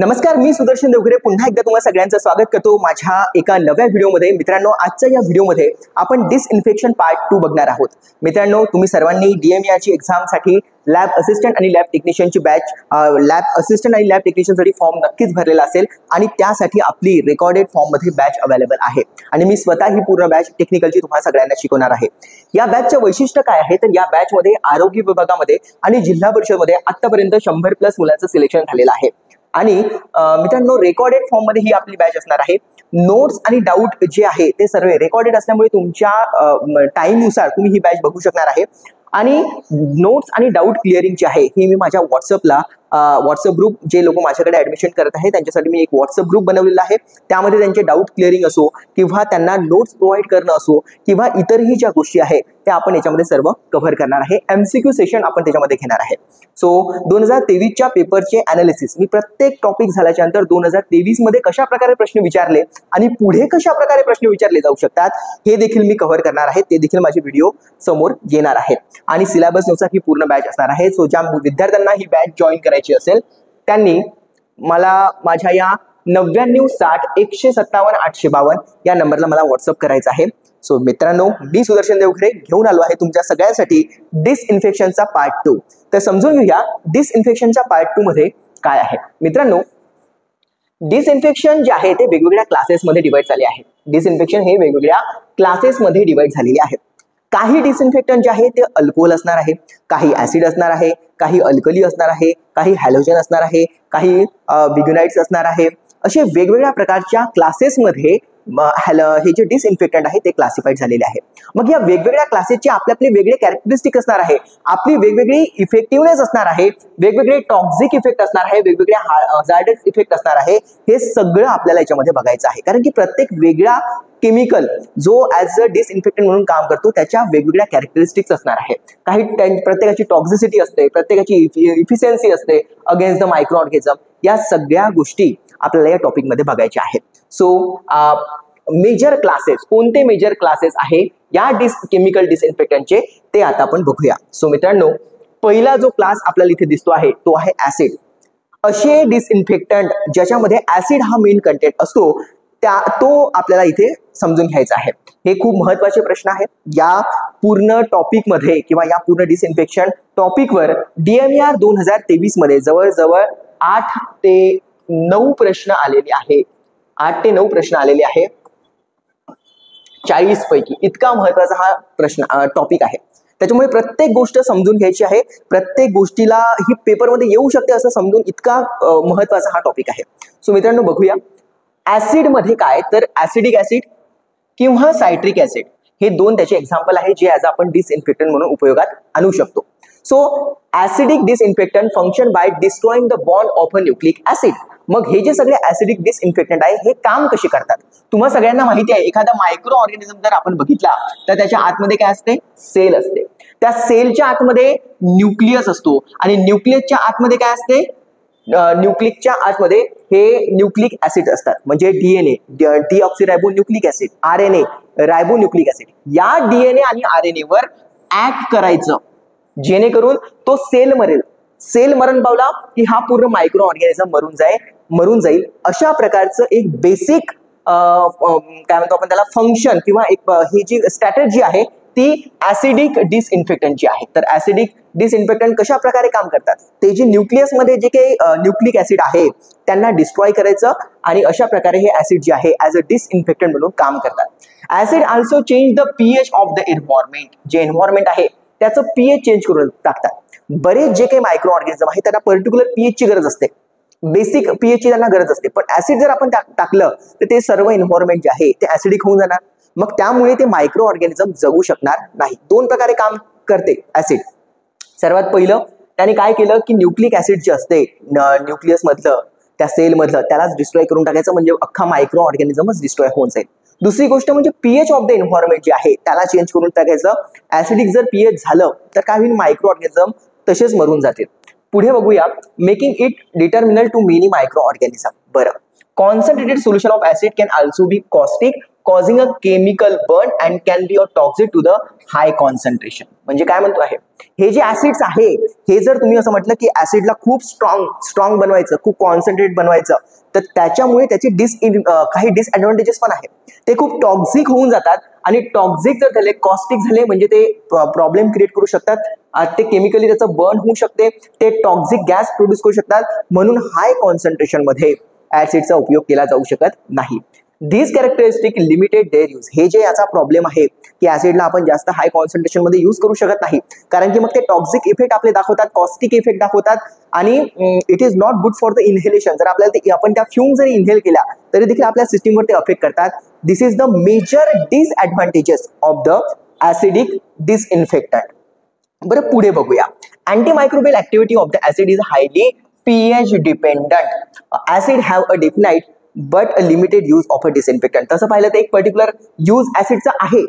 नमस्कार, मी सुदर्शन देवघरे पुन्हा एकदा तुम्हा सगळ्यांचं स्वागत करतो माझ्या एका नव्या व्हिडिओमध्ये। मित्रांनो, आजच्या या व्हिडिओमध्ये आपण डिसइन्फेक्शन पार्ट 2 बघणार आहोत। मित्रांनो, तुम्ही सर्वांनी डीएमईआरची एक्झामसाठी लॅब असिस्टंट आणि लॅब टेक्निशियनची बॅच लॅब असिस्टंट आणि लॅब टेक्निशियनसाठी फॉर्म नक्कीच भरलेला असेल आणि त्यासाठी आपली रेकॉर्डेड फॉर्ममध्ये बॅच अवेलेबल आहे आणि मी स्वतः ही पूर्ण बॅच टेक्निकलची तुम्हाला सगळ्यांना शिकवणार आहे। या बॅचचं वैशिष्ट्य काय आहे तर या बॅचमध्ये आरोग्य विभागामध्ये आणि जिल्हा परिषदमध्ये आतापर्यंत 100+ मुलांचं सिलेक्शन झालेलं आहे आणि मित्रांनो, रेकॉर्डेड फॉर्म मध्ये ही आपली बॅच असणार आहे। नोट्स आणि डाऊट जे आहे ते सर्व रेकॉर्डेड असल्यामुळे तुमच्या टाइम नुसार तुम्ही ही बॅच बघू शकणार आहे आणि नोट्स आणि डाऊट क्लिअरिंग जे आहे हे मी माझ्या व्हॉट्सअप ग्रुप, जे लोक माझ्याकडे ऍडमिशन करत आहेत त्यांच्यासाठी मी एक व्हॉट्सअप ग्रुप बनवलेला आहे। त्यामध्ये त्यांचे डाऊट क्लिअरिंग असो किंवा त्यांना नोट्स प्रोव्हाइड करणं असो किंवा इतरही ज्या गोष्टी आहेत त्या आपण याच्यामध्ये सर्व कव्हर करणार आहे। एमसीक्यू सेशन आपण त्याच्यामध्ये घेणार आहे। सो 2023च्या पेपरचे अनालिसिस मी प्रत्येक टॉपिक झाल्याच्या नंतर 2023 मध्ये कशा प्रकारे प्रश्न विचारले आणि पुढे कशा प्रकारे प्रश्न विचारले जाऊ शकतात हे देखील मी कव्हर करणार आहे। ते देखील माझे व्हिडिओ समोर येणार आहेत आणि सिलेबस नुसार ही पूर्ण बॅच असणार आहे। सो ज्या विद्यार्थ्यांना ही बॅच जॉईन करायची असेल त्यांनी मला माझ्या या 99 60 157 852 या नंबरला मला व्हॉट्सअप करायचं आहे। सो मित्रांनो, मी सुदर्शन देवघरे घेऊन आलो आहे तुमच्या सगळ्यांसाठी डिसइन्फेक्शनचा पार्ट 2। तर समजून घेऊया डिसइन्फेक्शनच्या पार्ट 2 मध्ये काय आहे। मित्रांनो, डिसइन्फेक्शन जे आहे ते वेगवेगळ्या क्लासेसमध्ये डिवाइड झाले आहे। डिसइन्फेक्शन हे वेगवेगळ्या क्लासेसमध्ये डिवाइड झालेले आहेत। काही डिसइन्फेक्टंट जे आहे ते अल्कोहोल असणार आहे, काही ऍसिड असणार आहे, काही अल्कली असणार आहे, काही हॅलोजन असणार आहे, काही बिग्युनाइट्स असणार आहे। असे वेगवेगळ्या प्रकारच्या क्लासेसमध्ये हे जे डिसइन्फेक्टंट आहे ते क्लासिफाईड झालेले आहे। मग या वेगवेगळ्या क्लासेसचे आपले वेगळे कॅरेक्टरिस्टिक असणार आहे, आपली वेगवेगळी इफेक्टिव्हनेस असणार आहे, वेगवेगळे टॉक्सिक इफेक्ट असणार आहे, वेगवेगळे हॅझार्डस इफेक्ट असणार आहे। हे सगळं आपल्याला याच्यामध्ये बघायचं आहे कारण की प्रत्येक वेगळा केमिकल जो ऍज अ डिसइन्फेक्टंट म्हणून काम करतो त्याच्या वेगवेगळ्या कॅरेक्टरिस्टिक्स असणार आहे। काही प्रत्येकाची टॉक्सिसिटी असते, प्रत्येकाची इफिशियन्सी असते अगेन्स्ट द मायक्रो ऑर्गॅनिझम। या सगळ्या गोष्टी आपल्याला या टॉपिक मध्ये बघायच्या आहेत। सो मेजर क्लासेस, कोणते मेजर क्लासेस आहे या केमिकल डिसइन्फेक्टंटचे ते आता आपण बघूया। सो मित्रांनो, पहिला जो क्लास आपल्याला इथे दिसतो आहे तो आहे ऍसिड। असे डिसइन्फेक्टंट ज्याच्यामध्ये ऍसिड हा मेन कंटेंट असतो तो आपल्याला इथे समजून घ्यायचा आहे। हे खूप महत्त्वाचे प्रश्न आहेत। या पूर्ण टॉपिक मध्ये किंवा या पूर्ण डिसइन्फेक्शन टॉपिकवर डीएमईआर 2023 मध्ये जवळजवळ 8 ते 9 प्रश्न आलेले आहे। 8 ते 9 प्रश्न आलेले आहे 40 पैकी। इतका महत्त्वाचा हा प्रश्न टॉपिक आहे। त्याच्यामुळे प्रत्येक गोष्ट समजून घ्यायची आहे, प्रत्येक गोष्टीला ही पेपरमध्ये येऊ शकते असं समजून इतका महत्त्वाचा हा टॉपिक आहे। सो मित्रांनो, बघूया ऍसिड मध्ये काय तर ऍसिडिक ऍसिड किंवा सायट्रिक ऍसिड हे दोन त्याचे एक्झाम्पल आहे जे ऍज आपण डिसइन्फेक्टंट म्हणून उपयोगात आणू शकतो। So acidic disinfectant function by destroying the bond of a nucleic acid. मग हे जे सगळे ऍसिडिक डिसइन्फेक्टंट आहे हे काम कसे करतात तुम्हाला सगळ्यांना माहिती आहे। एखादा मायक्रो ऑर्गॅनिझम जर आपण बघितला तर त्याच्या आतमध्ये काय असते, सेल असते। त्या सेलच्या आतमध्ये न्यूक्लियस असतो आणि न्यूक्लियसच्या आतमध्ये काय असते, न्यूक्लिकच्या आतमध्ये हे न्यूक्लिक ऍसिड असतात म्हणजे DNA, deoxyribo nucleic acid, RNA, ribo nucleic acid. या डीएनए आणि आरएनए वर ऍक्ट करायचं जेणेकरून तो सेल मरेल। सेल मरण पावला की हा पूर्ण मायक्रो ऑर्गॅनिझम मरून जाईल। अशा प्रकारचं एक बेसिक काय म्हणतो आपण त्याला फंक्शन किंवा एक ही जी स्ट्रॅटेजी आहे ती ऍसिडिक डिसइन्फेक्टंटची आहे। तर ऍसिडिक डिसइन्फेक्टंट कशा प्रकारे काम करतात, ते जे न्यूक्लियस मध्ये जे काही न्यूक्लिक ऍसिड आहे त्यांना डिस्ट्रॉय करायचं आणि अशा प्रकारे हे ऍसिड जे आहे ऍज अ डिसइन्फेक्टंट म्हणून काम करतात। Acid also change the pH of the environment. जे एन्व्हायरमेंट आहे त्याचं पीएच चेंज करून टाकतात। बरेच जे काही मायक्रो ऑर्गॅनिझम आहे त्यांना पर्टिक्युलर पीएच ची गरज असते, बेसिक पीएच ची त्यांना गरज असते, पण ऍसिड जर आपण टाकलं तर ते सर्व एन्व्हायरमेंट जे आहे ते ऍसिडिक होऊन जाणार। मग त्यामुळे ते मायक्रो ऑर्गॅनिझम जगू शकणार नाही। दोन प्रकारे काम करते ऍसिड। सर्वात पहिलं त्याने काय केलं की न्यूक्लिक ऍसिड जे असते न्यूक्लियस मधलं त्या सेल मधलं त्यालाच डिस्ट्रॉय करून टाकायचं म्हणजे अख्खा मायक्रो ऑर्गॅनिझमच डिस्ट्रॉय होऊन जाईल। दुसरी गोष्ट म्हणजे पीएच ऑफ द एन्व्हायरमेंट जे आहे त्याला चेंज करून टाकायचं। ऍसिडिक जर पीएच झालं तर काय होईल, मायक्रो ऑर्गॅनिझम तसेच मरून जातील। पुढे बघूया, making it detrimental to many micro organism. बरं, concentrated solution of acid can also be caustic. Causing a chemical burn and can be a toxic to the high concentration. म्हणजे काय म्हणतो आहे, हे जे ऍसिड्स आहे, हे जर तुम्ही असं म्हटलं की ऍसिडला खूप स्ट्रॉंग बनवायचं, खूप कॉन्सन्ट्रेट बनवायचं, तर त्याच्यामुळे त्याचे काही डिसएडव्हान्टेजेस पण आहे. ते खूप टॉक्सिक होऊन जातात आणि टॉक्सिक जर झाले, कॉस्टिक झाले, म्हणजे ते प्रॉब्लेम क्रिएट करू शकतात. ते केमिकली त्याचं बर्न होऊ शकते, ते टॉक्सिक गॅस प्रोड्यूस करू शकतात. म्हणून हाय कॉन्सन्ट्रेशन मध्ये ऍसिडचा उपयोग केला जाऊ शकत नाही. दिस कॅरेक्टरिस्टिक लिमिटेड देअर यूज. हे जे याचा प्रॉब्लेम आहे की ऍसिडला आपण जास्त हाय कॉन्सन्ट्रेशन मध्ये यूज करू शकत नाही, कारण की मग ते टॉक्सिक इफेक्ट आपले दाखवतात, कॉस्टिक इफेक्ट दाखवतात आणि it is not good for the inhalation. जर आपल्याला आपण त्या फ्यूम जरी इनहेल केल्या तरी देखील आपल्या सिस्टीमवर ते अफेक्ट करतात. This is the major disadvantages of the acidic disinfectant. बरं पुढे बघूया. Antimicrobial activity of the acid is highly pH dependent. Acid have a definite but a limited use of a disinfectant. तसं पाहिलं तर एक पर्टिक्युलर यूज ऍसिडचा आहे,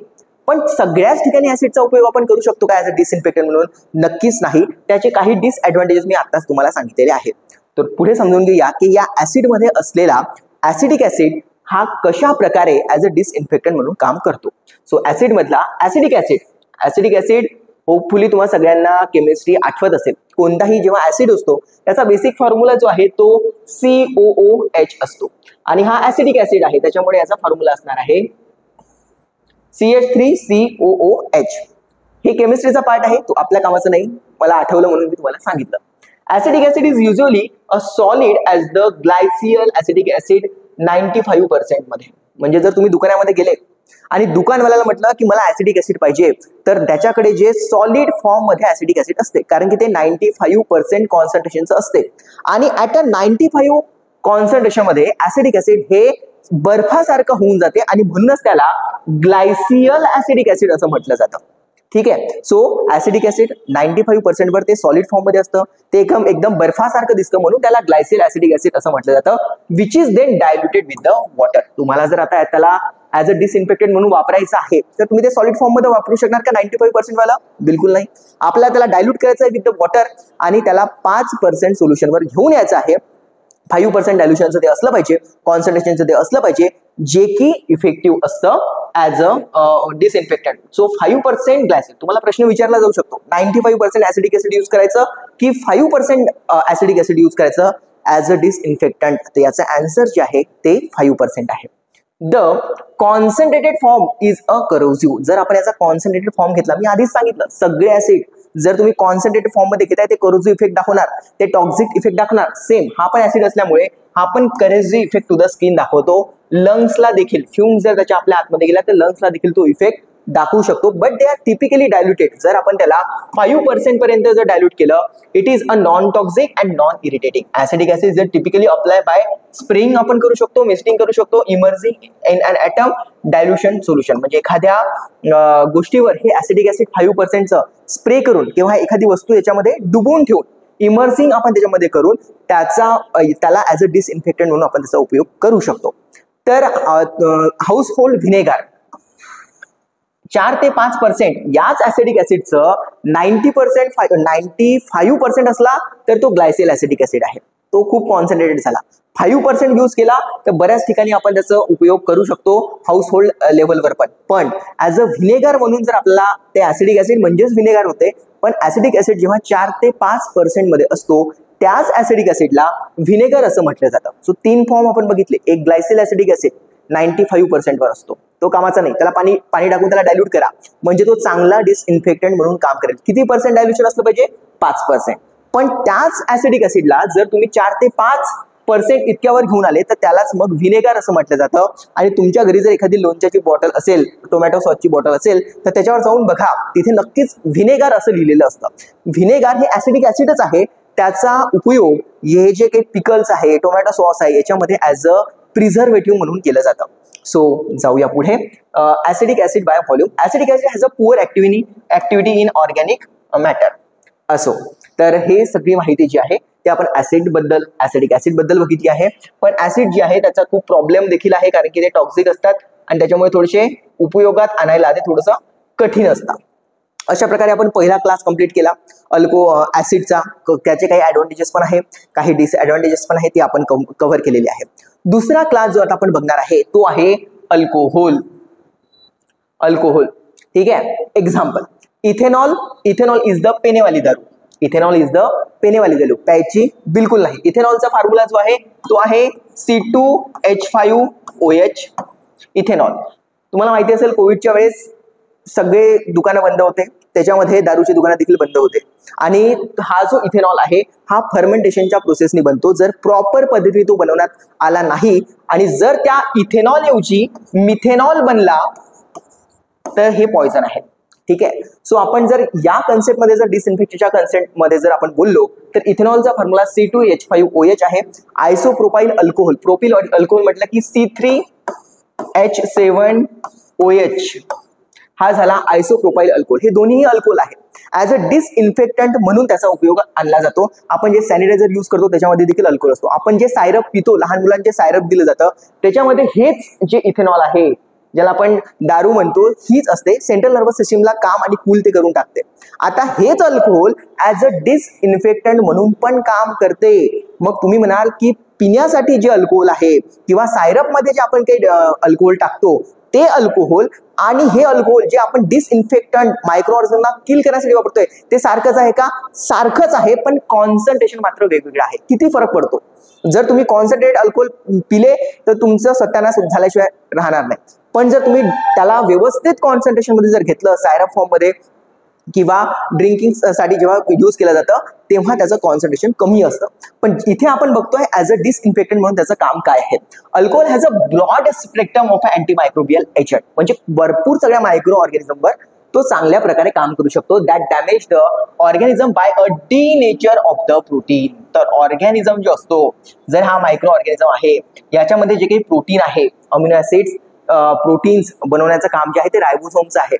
पण सगळ्याच ठिकाणी ऍसिडचा उपयोग आपण करू शकतो का ऍज अ डिसइन्फेक्टंट म्हणून? नक्कीच नाही. त्याचे काही डिसएडव्हान्टेजेस मी आताच तुम्हाला सांगितलेले आहेत. तर पुढे समजून घेऊया की या ऍसिडमध्ये असलेला ऍसिडिक ऍसिड हा कशा प्रकारे ऍज अ डिसइन्फेक्टंट म्हणून काम करतो. सो ऍसिड मधला ऍसिडिक ऍसिड होपफुली तुम्हाला सगळ्यांना केमिस्ट्री आठवत असेल. कोणताही जेव्हा ऍसिड असतो त्याचा बेसिक फॉर्म्युला जो आहे तो COOH असतो आणि हा ऍसिडिक ऍसिड आहे, त्याच्यामुळे याचा फॉर्म्युला असणार आहे CH3COOH. हे केमिस्ट्रीचा पार्ट आहे, तो आपल्या कामाचं नाही, मला आठवलं म्हणून मी तुम्हाला सांगितलं. Acidic acid is usually a solid as the glacial acidic acid 95% मध्ये. म्हणजे जर तुम्ही दुकानामध्ये गेले आणि दुकानवाल्याला म्हटलं की मला ऍसिडिक ऍसिड पाहिजे, तर त्याच्याकडे जे सॉलिड फॉर्म मध्ये ऍसिडिक ऍसिड असते, कारण की ते 95% कॉन्सन्ट्रेशनचं असते आणि ऍट अ 95 कॉन्सन्ट्रेशन मध्ये ऍसिडिक ऍसिड हे बर्फासारखं होऊन जाते आणि म्हणूनच त्याला ग्लायसियल ऍसिडिक ऍसिड असं म्हटलं जातं. ठीक आहे. सो ऍसिडिक ऍसिड 95% वर ते सॉलिड फॉर्म मध्ये असतं, ते एकदम बर्फासारखं दिसतं, म्हणून त्याला ग्लायसियल ऍसिडिक ऍसिड असं म्हटलं जातं, which is then diluted with the water. तुम्हाला जर आता त्याला ऍज अ डिसइन्फेक्टेंट म्हणून वापरायचं आहे तर तुम्ही ते सॉलिड फॉर्म मध्ये वापरू शकणार का 95% वाला? बिलकुल नाही. आपल्याला त्याला डायल्यूट करायचं आहे विथ द वॉटर आणि त्याला 5% सोल्युशनवर घेऊन यायचं आहे. 5% डायल्युशनचं ते असलं पाहिजे, कॉन्सन्ट्रेशनचं ते असलं पाहिजे, जे की इफेक्टिव्ह असतं as a disinfectant. So 5% glycyl. तुम्हाला प्रश्न विचारला जाऊ शकतो, 95% ऍसिडिक ऍसिड यूज करायचं की 5% ऍसिडिक ऍसिड यूज करायचं ऍज अ डिसइन्फेक्टंट? तर याचं आन्सर जे आहे ते 5% आहे. The concentrated form is a corrosive. जर आपण याचा कॉन्सन्ट्रेटेड फॉर्म घेतला, मी आधीच सांगितलं सगळे ऍसिड जर तुम्ही कॉन्सन्ट्रेटेड फॉर्म मध्ये घेताय ते करोसिव्ह इफेक्ट दाखवणार, ते टॉक्सिक इफेक्ट दाखवणार. सेम हा पण ऍसिड असल्यामुळे हा पण करोसिव्ह इफेक्ट टू द स्किन दाखवतो. लंग्सला देखील फ्यूम जर त्याच्या आपल्या आतमध्ये गेला तर लंग्सला देखील तो इफेक्ट दाखवू शकतो, but they are typically diluted. जर आपण त्याला 5% पर्यंत जर डायल्यूट केलं, it is a non toxic and non irritating. Acidic acid जर टिपिकली अप्लाय बाय स्प्रेइंग आपण करू शकतो, मिस्टिंग करू शकतो, emerging in an atom dilution solution. म्हणजे एखाद्या गोष्टीवर हे ऍसिडिक ऍसिड 5%चं स्प्रे करून किंवा एखादी वस्तू याच्यामध्ये डुबवून ठेवून इमर्सिंग आपण त्याच्यामध्ये करून त्याला ऍज अ डिसइन्फेक्टंट म्हणून आपण त्याचा उपयोग करू शकतो. तर हाऊसहोल्ड व्हिनेगार 4 ते 5% याच ऍसिडिक ऍसिडचं 95% असला तर तो ग्लायसियल ऍसिडिक ऍसिड आहे, तो खूप कॉन्सन्ट्रेटेड झाला. 5% यूज केला तर बऱ्याच ठिकाणी आपण त्याचा उपयोग करू शकतो हाऊसहोल्ड लेव्हलवर पण ऍज अ व्हिनेगार म्हणून जर आपल्याला ते ऍसिडिक ऍसिड म्हणजेच व्हिनेगार होते, पण ऍसिडिक ऍसिड जेव्हा 4 ते 5% मध्ये असतो त्याच ऍसिडिक ऍसिडला व्हिनेगर असं म्हटलं जातं. सो 3 फॉर्म आपण बघितले. एक ग्लायसियल ऍसिडिक ऍसिड 95% वर असतो, तो कामाचा नाही, त्याला पाणी टाकून त्याला डायल्यूट करा म्हणजे तो चांगला डिसइन्फेक्टंट म्हणून काम करेल. किती पर्सेंट डायल्युशन असलं पाहिजे? 5%. पण त्याच ऍसिडिक ऍसिडला जर तुम्ही 4 ते 5% इतक्यावर घेऊन आले तर त्यालाच मग व्हिनेगार असं म्हटलं जातं. आणि तुमच्या घरी जर एखादी लोणच्याची बॉटल असेल, टोमॅटो सॉसची बॉटल असेल, तर त्याच्यावर जाऊन बघा, तिथे नक्कीच व्हिनेगार असं लिहिलेलं असतं. व्हिनेगार हे ऍसिडिक ऍसिडच आहे, त्याचा उपयोग हे जे काही पिकल्स आहे, टोमॅटो सॉस आहे, याच्यामध्ये ऍज अ प्रिझर्वेटिव्ह म्हणून केलं जातं. सो जाऊया पुढे. Acidic acid by volume. Acidic acid has a poor activity in organic matter. असो, तर हे सगळी माहिती जी आहे ते आपण ऍसिडिक ऍसिड बद्दल बघितली आहे. पण ऍसिड जे आहे त्याचा खूप प्रॉब्लेम देखील आहे, कारण की ते टॉक्सिक असतात आणि त्याच्यामुळे थोडेसे उपयोगात आणायला ते थोडंसं कठीण असतात. अशा प्रकारे आपण पहिला क्लास कंप्लीट केला ऍसिडचा. त्याचे काही ऍडव्हान्टेजेस पण आहे, काही डिसएडव्हान्टेजेस पण आहे, ते आपण कव्हर केलेले आहे. दुसरा क्लास जो आता आपण बघणार आहे तो आहे अल्कोहोल, अल्कोहोल, ठीक है। Example, ethanol, ethanol is the पेने वाली दारू, इथेनॉल इज द पेने वाली दारू, प्यायची बिलकुल नाही। इथेनॉलचा फॉर्म्युला जो आहे तो आहे C2H5OH, इथेनॉल। तुम्हाला माहिती असेल कोविडच्या वेळेस सगळे दुकानं बंद होते, त्याच्यामध्ये दारूची दुकानं देखील बंद होते, आणि हा जो इथेनॉल आहे हा फर्मेंटेशनच्या प्रोसेसने बनतो। जर प्रॉपर पद्धतीने तो बनवण्यात आला नाही आणि जर त्या इथेनॉल ऐवजी मिथेनॉल बनला तर हे पॉइझन आहे, ठीक आहे। सो आपण जर या कन्सेप्ट मध्ये जर डिसइन्फेक्शनच्या कन्सेप्ट मध्ये जर आपण बोललो तर इथेनॉलचा फॉर्म्युला C2H5OH आहे। आयसोप्रोपाइल अल्कोहोल, प्रोपिल अल्कोहोल म्हटलं की C3H7OH हा झाला आयसोप्रोपाइल अल्कोहोल। हे दोन्ही अल्कोहोल आहे। ऍज अ डिसइन्फेक्टंट म्हणून त्याचा उपयोग आणला जातो। आपण जे सॅनिटायझर यूज करतो त्याच्यामध्ये देखील अल्कोहोल असतो। आपण जे सायरप पितो, लहान मुलांचे सायरप दिलं जातं त्याच्यामध्ये हेच जे इथेनॉल आहे, ज्याला आपण दारू म्हणतो, हीच असते। सेंट्रल नर्वस सिस्टीमला काम आणि कूल ते करून टाकते। आता हेच अल्कोहोल ऍज अ डिसइन्फेक्टंट म्हणून पण काम करते। मग तुम्ही म्हणाल की पिण्यासाठी जे अल्कोहोल आहे किंवा सायरप मध्ये जे आपण काही अल्कोहोल टाकतो ते अल्कोहोल आणि हे अल्कोहोल जे आपण डिसइन्फेक्टंट मायक्रो ऑर्गॅनिझमला किल करण्यासाठी वापरतोय ते सारखंच आहे का? सारखंच आहे, पण कॉन्सन्ट्रेशन मात्र वेगवेगळं आहे। किती फरक पडतो? जर तुम्ही कॉन्सन्ट्रेट अल्कोहोल पिले तर तुमचं सत्यानाश झाल्याशिवाय राहणार नाही, पण जर तुम्ही त्याला व्यवस्थित कॉन्सन्ट्रेशन मध्ये जर घेतलं, सायरप फॉर्म मध्ये किंवा ड्रिंकिंग साठी जेव्हा यूज केलं जातं तेव्हा त्याचं कॉन्सन्ट्रेशन कमी असतं। पण इथे आपण बघतोय ऍज अ डिसइन्फेक्टंट म्हणून त्याचं काम काय आहे। Alcohol has a broad spectrum of antimicrobial agent, म्हणजे भरपूर सगळ्या मायक्रो ऑर्गॅनिझमवर तो चांगल्या प्रकारे काम करू शकतो। That damage the organism by a denature of the protein. तर ऑर्गॅनिझम जो असतो, जर हा मायक्रो ऑर्गॅनिझम आहे याच्यामध्ये जे काही प्रोटीन आहे, अमिनो ऍसिड्स, प्रोटीन्स बनवण्याचं काम जे आहे ते रायबोसोमचं आहे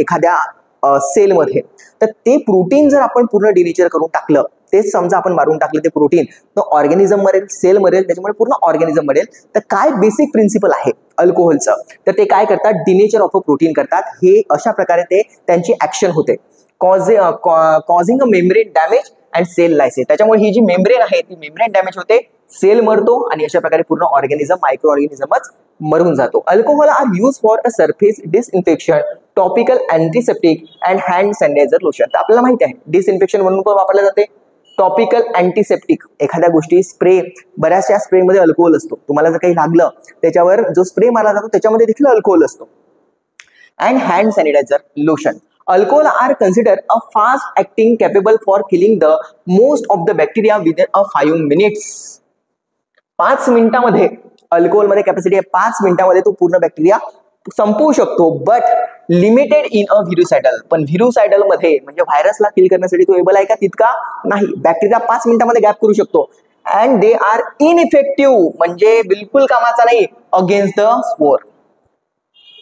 एखाद्या सेलमध्ये। तर ते प्रोटीन जर आपण पूर्ण डिनेचर करून टाकलं, तेच समजा आपण मारून टाकलं ते प्रोटीन, तर ऑर्गॅनिझम मरेल, सेल मरेल, त्याच्यामुळे पूर्ण ऑर्गॅनिझम मरेल। तर काय बेसिक प्रिन्सिपल आहे अल्कोहोलचं, तर ते काय करतात, डिनेचर ऑफ अ प्रोटीन करतात। हे अशा प्रकारे ते त्यांची ऍक्शन होते, causing a membrane damage and cell lysis. त्याच्यामुळे ही जी मेम्ब्रेन आहे ती मेम्ब्रेन डॅमेज होते, सेल मरतो आणि अशा प्रकारे पूर्ण ऑर्गॅनिझम, मायक्रो ऑर्गॅनिझमच मरून जातो। Alcohol are use for a surface disinfection, topical antiseptic and hand sanitizer lotion. तर आपल्याला माहिती आहे डिसइन्फेक्शन म्हणून पण वापरले जाते। टॉपिकल अँटीसेप्टिक, एखाद्या गोष्टी स्प्रे, बऱ्याचशा स्प्रे मध्ये अल्कोहोल असतो, तुम्हाला जर काही लागलं त्याच्यावर जो स्प्रे मारला जातो त्याच्यामध्ये देखील अल्कोहोल असतो। And hand sanitizer lotion, alcohol are consider a fast acting capable for killing the most of the bacteria within a 5 minutes. 5 मिनिटांमध्ये अल्कोहोल मध्ये कॅपॅसिटी आहे, 5 मिनिटांमध्ये तो पूर्ण बॅक्टेरिया संपवू शकतो। बट लिमिटेड इन अ व्हिरुसायडल, पण व्हिरुसायडल मध्ये म्हणजे व्हायरसला किल करण्यासाठी तो एबल आहे का? तितका नाही। बॅक्टेरिया 5 मिनिटांमध्ये गॅप करू शकतो। अँड दे आर इनइफेक्टिव्ह, म्हणजे बिलकुल कामाचा नाही, अगेन्स्ट द स्पोर।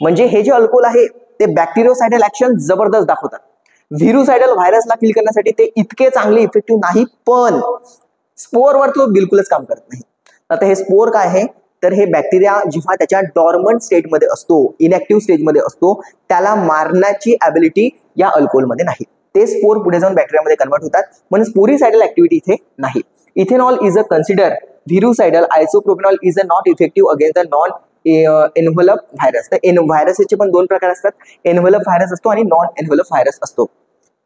म्हणजे हे जे अल्कोहोल आहे ते बॅक्टेरियोसायडल ऍक्शन जबरदस्त दाखवतात। व्हिरुसायडल व्हायरसला किल करण्यासाठी ते इतके चांगले इफेक्टिव्ह नाही, पण स्पोरवर तो बिलकुलच काम करत नाही। आता हे स्पोर काय आहे, तर हे बॅक्टेरिया जेव्हा त्याच्या डॉर्मंट स्टेटमध्ये असतो, इनॅक्टिव्ह स्टेजमध्ये असतो, त्याला मारण्याची ॲबिलिटी या अल्कोहोलमध्ये नाही। ते स्पोर पुढे जाऊन बॅक्टेरियामध्ये कन्वर्ट होतात, म्हणून स्पोरिसायडल ऍक्टिव्हिटी इथे नाही। Ethanol is a consider virucidal, isopropanol is a not effective against the non envelope virus. तर व्हायरसचे पण दोन प्रकार असतात, एनव्हलप व्हायरस असतो आणि नॉन एनव्हलप व्हायरस असतो।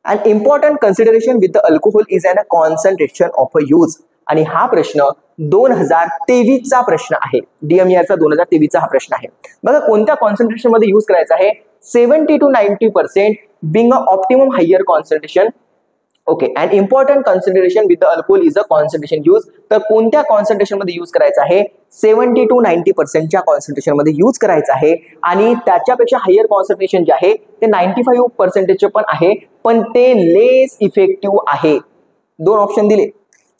And important consideration with the alcohol is an a concentration of a use. आणि हा प्रश्न 2023चा प्रश्न आहे, DMERचा 2023चा हा प्रश्न आहे। बघा कोणत्या कॉन्सन्ट्रेशन मध्ये यूज करायचा आहे, 70 to 90% being a optimum higher concentration. Okay, and important consideration with the alcohol is a concentration use. तर कोणत्या कॉन्सन्ट्रेशन मध्ये यूज करायचं आहे, 70 to 90% कॉन्सन्ट्रेशन मध्ये यूज करायचं आहे। आणि त्याच्यापेक्षा हायर कॉन्सन्ट्रेशन जे आहे ते 95% पण आहे, पण ते लेस इफेक्टिव्ह आहे। दोन ऑप्शन दिले,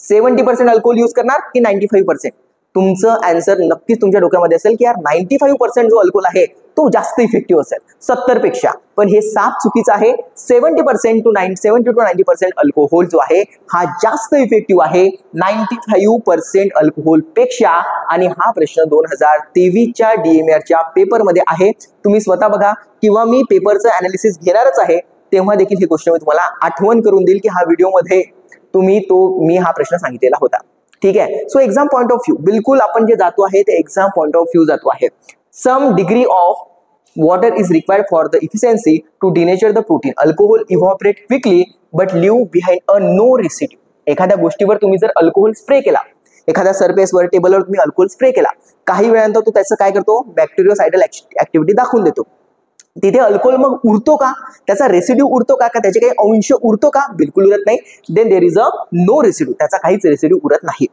70% अल्कोहोल यूज करणार की 95%? तुमचं आन्सर नक्कीच तुमच्या डोक्यामध्ये असेल की यार 95% जो अल्कोहोल आहे तो जास्त इफेक्टिव्ह असेल 70 पेक्षा, पण हे साफ चुकीचं आहे। 70 to 90% अल्कोहोल जो आहे हा जास्त इफेक्टिव्ह आहे 95% अल्कोहोल पेक्षा। आणि हा प्रश्न 2023च्या DMERच्या पेपरमध्ये आहे। तुम्ही स्वतः बघा किंवा मी पेपरचं अनालिसिस घेणारच आहे तेव्हा देखील ही गोष्ट मी तुम्हाला आठवण करून देईल की हा व्हिडिओमध्ये मी हा प्रश्न सांगितलेला होता, ठीक आहे। So exam point of view, बिलकुल आपण जे जातो आहे ते एक्झाम पॉइंट ऑफ व्ह्यू जातो आहे। some degree of water is required for the efficiency to denature the protein. Alcohol evaporate quickly but leave behind a no residue. एखाद्या गोष्टीवर तुम्ही जर अल्कोहोल स्प्रे केला, एखाद्या सरफेसवर टेबलवर तुम्ही अल्कोहोल स्प्रे केला, काही वेळानंतर तो त्याचं काय करतो, बॅक्टेरियोसाइडल ऍक्टिव्हिटी दाखवून देतो. तिथे अल्कोहोल मग उरतो का, त्याचा रेसिड्यू उरतो का, त्याचे काही अंश उरतो का, बिलकुल उरत नाही. Then there is a no residue, त्याचा काहीच रेसिड्यू उरत नाही.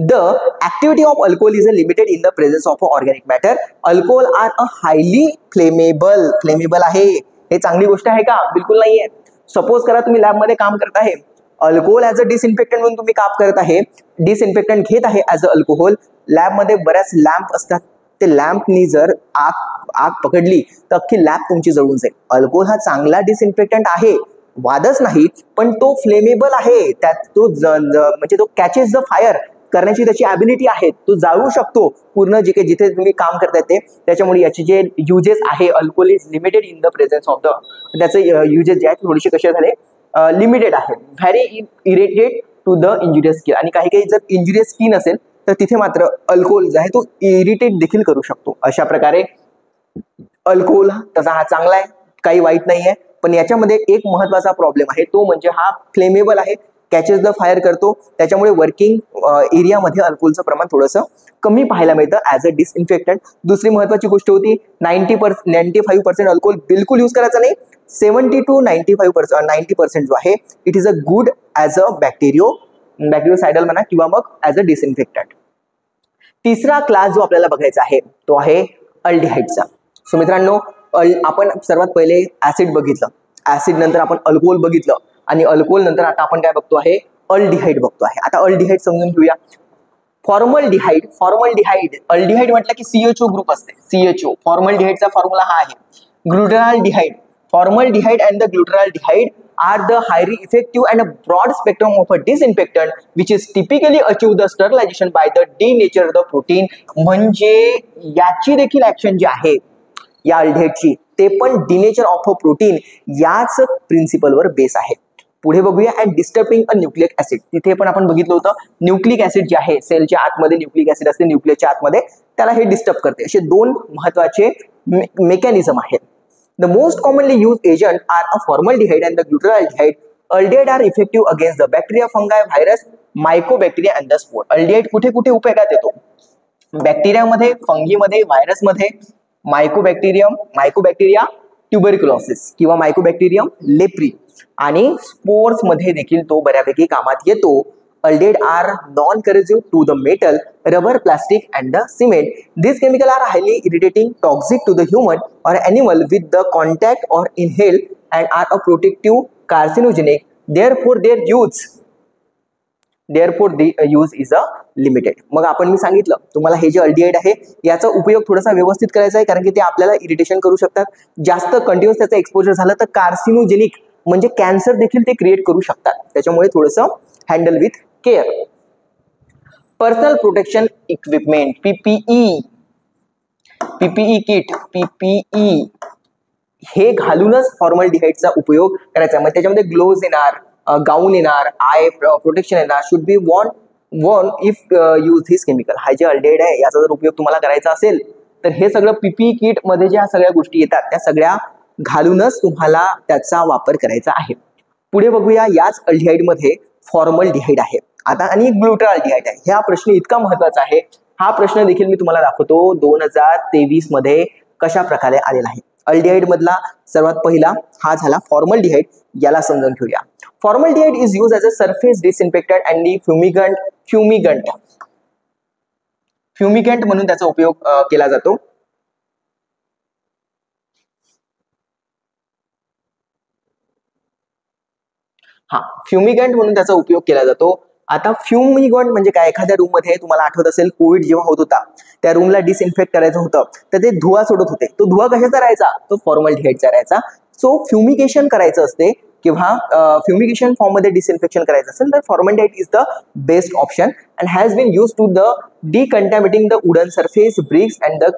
The activity of alcohol is limited in the presence of organic matter. Alcohol are a highly flammable. Flammable आहे, हे चांगली गोष्ट आहे का, बिलकुल नाहीये. सपोज करा तुम्ही लॅब मध्ये काम करत आहे, अल्कोहोल ऍज अ डिसइन्फेक्टंट म्हणून तुम्ही काम करत आहे, डिसइन्फेक्टंट घेत आहे ऍज अ अल्कोहोल. लॅब मध्ये बऱ्याच लॅम्प असतात, ते लॅम्पनी जर आग पकडली तर अख्खी लॅब तुमची जळून जाईल. अल्कोहोल हा चांगला डिसइन्फेक्टंट आहे, वादच नाही, पण तो फ्लेमेबल आहे. त्यात तो म्हणजे तो कॅचेस द फायर करण्याची त्याची ॲबिलिटी आहे, तो जाळू शकतो पूर्ण जे काही जिथे तुम्ही काम करताय ते. त्याच्यामुळे याचे जे युजेस आहे, alcohol is limited in the presence of the, त्याचे युजेस जे आहेत थोडेसे कसे झाले, लिमिटेड आहे. Very irritate to the injurious skin, आणि काही जर इंजुरियस स्किन असेल तर तिथे मात्र अल्कोहोल जो आहे तो इरिटेट देखील करू शकतो. अशा प्रकारे अल्कोहोल तसा हा चांगला आहे, काही वाईट नाही आहे, पण याच्यामध्ये एक महत्वाचा प्रॉब्लेम आहे, तो म्हणजे हा फ्लेमेबल आहे, कॅचेस द फायर करतो. त्याच्यामुळे वर्किंग एरियामध्ये अल्कोहोलचं प्रमाण थोडंसं कमी पाहायला मिळतं ॲज अ डिसइन्फेक्टंट. दुसरी महत्वाची गोष्ट होती 95% अल्कोहोल बिलकुल यूज करायचं नाही. 70 to 90% जो आहे it is a good as a bacteriocidal म्हणा किंवा मग ॲज अ डिसइन्फेक्टंट. तिसरा क्लास जो आपल्याला बघायचा आहे तो आहे अल्डिहाइडचा. सो मित्रांनो, आपण सर्वात पहिले ऍसिड बघितलं, ऍसिड नंतर आपण अल्कोहोल बघितलं, आणि अल्कोहोल नंतर आता आपण काय बघतो आहे, अल्डिहाइड बघतो आहे. आता अल्डिहाइड समजून घेऊया. फॉर्मलडिहाइड, अल्डिहाइड म्हटलं की CHO ग्रुप असते, CHO. फॉर्मलडिहाइडचा फॉर्म्युला हा आहे. Glutaraldehyde, formaldehyde and the glutaraldehyde are the highly effective and a broad spectrum of a disinfectant which is typically achieve the sterilization by the denature the protein. म्हणजे याची देखील action जी आहे या अल्डिहाइडची, ते पण डिनेचर ऑफ अ प्रोटीन याच प्रिन्सिपलवर base आहे. पुढे बघूया. And disturbing a nucleic acid, तिथे पण आपण बघितलं होतं न्यूक्लिक ऍसिड जे आहे, सेलच्या आतमध्ये न्यूक्लिक ऍसिड असते, न्यूक्लियसच्या आतमध्ये, त्याला हे डिस्टर्ब करते. असे दोन महत्वाचे मेकॅनिझम आहेत. The most commonly used agent are a formaldehyde and the glutaraldehyde. Aldehyde are effective against the bacteria, fungi, virus, mycobacteria and the spore. Aldehyde कुठे कुठे उपयोगात येतो, बॅक्टेरियामध्ये, फंगीमध्ये, व्हायरसमध्ये, मायकोबॅक्टेरिया ट्युबरक्युलोसिस किंवा मायकोबॅक्टेरियम लेप्री, आणि स्पोर्स मध्ये देखील तो बऱ्यापैकी कामात येतो. Aldehyde are non-corrosive to the metal, rubber, plastic and the cement. These chemicals are highly irritating, toxic to the human or animal with the contact or inhale, and are a protective, carcinogenic. Therefore the use is a limited. मग आपण मी सांगितलं तुम्हाला हे जे aldehyde आहे याचा उपयोग थोडासा व्यवस्थित करायचा आहे, कारण की ते आपल्याला इरिटेशन करू शकतात. जास्त कंटिन्युअस त्याचं एक्सपोजर झालं तर कार्सिनोजेनिक म्हणजे कॅन्सर देखील ते क्रिएट करू शकतात. त्याच्यामुळे थोडंसं handle with care. Personal protection equipment, PPE kit, PPE हे घालूनच फॉर्मलडिहाइडचा उपयोग करायचा. मग त्याच्यामध्ये ग्लोव्ज येणार, गाऊन येणार, आय प्रोटेक्शन येणार, should be warn if use this chemical. हा जे अल्डिहाइड आहे याचा जर उपयोग तुम्हाला करायचा असेल तर हे सगळं PPE किट मध्ये ज्या सगळ्या गोष्टी येतात त्या सगळ्या घालूनच तुम्हाला त्याचा वापर करायचा आहे. पुढे बघूया. याच अल्डिहाइड मध्ये फॉर्मलडिहाइड आहे आता, आणि ग्लुटाराल्डिहाइड आहे. हा प्रश्न इतका महत्वाचा आहे, हा प्रश्न देखील मी तुम्हाला दाखवतो 2023 मध्ये कशा प्रकारे आलेला आहे. अल्डिहाइड मधला सर्वात पहिला हा झाला फॉर्मलडिहाइड. याला समजून घेऊया. Formaldehyde is use as a surface disinfectant and fumigant म्हणून त्याचा उपयोग केला जातो. फ्युमिगंट म्हणून त्याचा उपयोग केला जातो. आता फ्युमिगंट म्हणजे काय, एखाद्या रूम मध्ये तुम्हाला आठवत असेल कोविड जेव्हा होत होता त्या रूमला डिसइन्फेक्ट करायचं होतं तर ते धुवा सोडत होते. तो धुवा कशाचा राहायचा, तो फॉर्मलडिहाइडचा राहायचा. सो फ्युमिगेशन करायचं असते किंवा फ्युमिगेशन फॉर्म मध्ये डिसइन्फेक्शन करायचं असेल तर formaldehyde is the best option and has been use to the decontaminating the wooden surface, bricks and the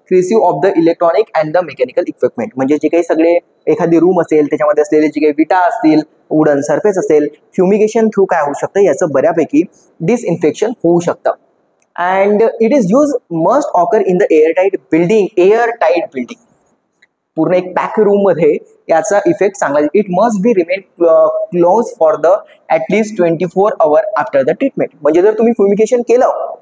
crevices of the electronic and the mechanical equipment. म्हणजे जे काही सगळे एखादी रूम असेल त्याच्यामध्ये असलेले जे काही विटा असतील, वुडन सरफेस असेल, फ्युमिगेशन थ्रू काय होऊ शकतं, याचं बऱ्यापैकी डिसइन्फेक्शन होऊ शकतं. And it is use must occur in the airtight building. पूर्ण एक पॅक रूम मध्ये याचा इफेक्ट चांगला. It must be remain close for the at least 24 hours after the treatment. म्हणजे जर तुम्ही फ्युमिगेशन केलं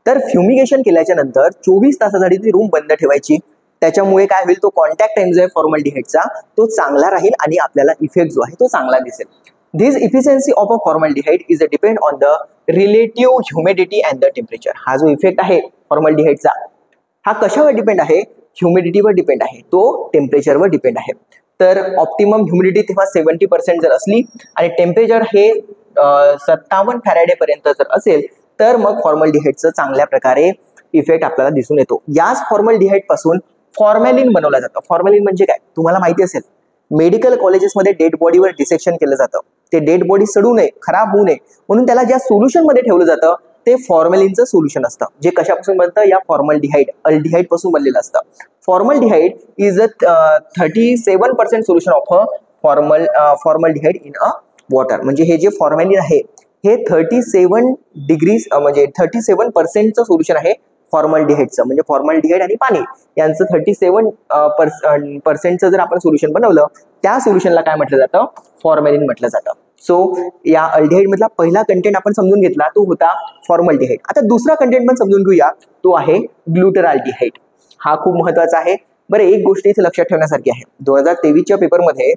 तर फ्युमिगेशन केल्याच्या नंतर 24 तासासाठी ती रूम बंद ठेवायची. त्याच्यामुळे काय होईल, तो कॉन्टॅक्ट टाइम जो आहे फॉर्मल्डिहाइडचा तो चांगला राहील आणि आपल्याला इफेक्ट जो आहे तो चांगला दिसेल. This efficiency of a formaldehyde is a depend on the relative humidity and the temperature. हा जो इफेक्ट आहे फॉर्मल्डिहाइडचा हा कशावर डिपेंड आहे, ह्युमिडिटीवर डिपेंड आहे, तो टेम्परेचरवर डिपेंड आहे. तर ऑप्टिमम ह्युमिडिटी तेव्हा 70% जर असली आणि टेम्परेचर हे 57 फॅरेडे पर्यंत जर असेल तर मग फॉर्मल्डिहाइडचं चांगल्या प्रकारे इफेक्ट आपल्याला दिसून येतो. याच फॉर्मल्डिहाइड पासून फॉर्मॅलिन बनवलं जातं. फॉर्मॅलिन म्हणजे काय तुम्हाला माहिती असेल, मेडिकल कॉलेजेसमध्ये डेड बॉडीवर डिसेक्शन केलं जातं. ते डेड बॉडी सडू नये, खराब होऊ नये म्हणून त्याला ज्या सोल्युशनमध्ये ठेवलं जातं ते फॉर्मॅलिनचं सोल्युशन असतं, जे कशापासून बनतं, या फॉर्मल्डिहाइड अल्डिहाइड पासून बनलेलं असतं. Formaldehyde is a 37% solution of a formaldehyde in a water. म्हणजे हे जे फॉर्मॅलिन आहे हे 37 डिग्रीज म्हणजे 37%चं सोल्युशन आहे फॉर्मल्डिहाइडचं. म्हणजे फॉर्मल्डिहाइड आणि पाणी यांचं 37% जर आपण सोल्युशन बनवलं त्या सोल्युशनला काय म्हटलं जातं, फॉर्मॅलिन म्हटलं जातं. सो या अल्डिहाइड मधला पहिला कंटेंट आपण समजून घेतला तो होता फॉर्मल्डिहाइड. आता दुसरा कंटेंट पण समजून घेऊया, तो आहे ग्लुटरॅल्डिहाइड. हा खूप महत्वाचा आहे. बरं, एक गोष्ट इथे लक्षात ठेवण्यासारखी आहे. 2023च्या पेपरमध्ये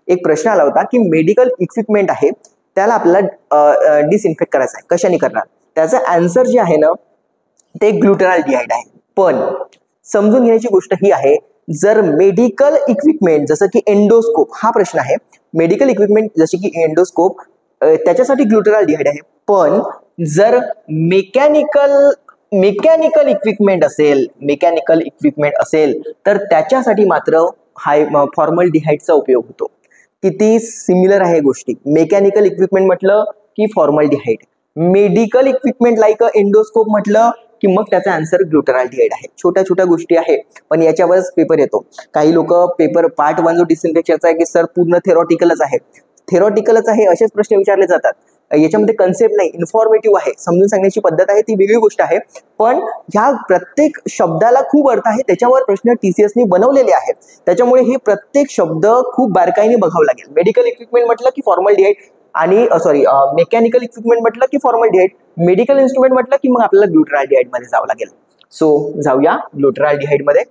एक प्रश्न आला होता की मेडिकल इक्विपमेंट आहे त्याला आपल्याला डिसइन्फेक्ट करायचं आहे, कशाने करणार. त्याचं आन्सर जे आहे ना ते ग्लुटरॅल्डिहाइड आहे. पण समजून घेण्याची गोष्ट ही आहे, जर मेडिकल इक्विपमेंट जसं की एंडोस्कोप, हा प्रश्न आहे, मेडिकल इक्विपमेंट जसे की एंडोस्कोप त्याच्यासाठी ग्लुटरॅल्डिहाइड आहे. पण जर मेकॅनिकल इक्विपमेंट असेल तर त्याच्यासाठी मात्र फॉर्मल्डिहाइडचा उपयोग होतो. किती सिमिलर आहे गोष्टी. मेकॅनिकल इक्विपमेंट म्हटलं की formaldehyde, medical equipment like endoscope म्हटलं की मग त्याचा आन्सर ग्लुटरॅल्डिहाइड आहे. छोट्या छोट्या गोष्टी आहे पण याच्यावरच पेपर येतो. काही लोक पेपर पार्ट 1 जो डिसइन्फेक्शनचा आहे की सर पूर्ण थेरॉटिकलच आहे असेच प्रश्न विचारले जातात. याच्यामध्ये कन्सेप्ट नाही, इन्फॉर्मेटिव्ह आहे, समजून सांगण्याची पद्धत आहे ती वेगळी गोष्ट आहे. पण ह्या प्रत्येक शब्दाला खूप अर्थ आहे, त्याच्यावर प्रश्न TCSने बनवलेले आहेत. त्याच्यामुळे हे प्रत्येक शब्द खूप बारकाईने बघावं लागेल. मेडिकल इक्विपमेंट म्हटलं की फॉर्मल्डिहाइड आणि मेकॅनिकल इक्विपमेंट म्हटलं की फॉर्मल्डिहाइड, मेडिकल इन्स्ट्रुमेंट म्हटलं की मग आपल्याला ग्लुटरॅल्डिहाइड मध्ये जावं लागेल. सो जाऊया ग्लुटरॅल्डिहाइड मध्ये.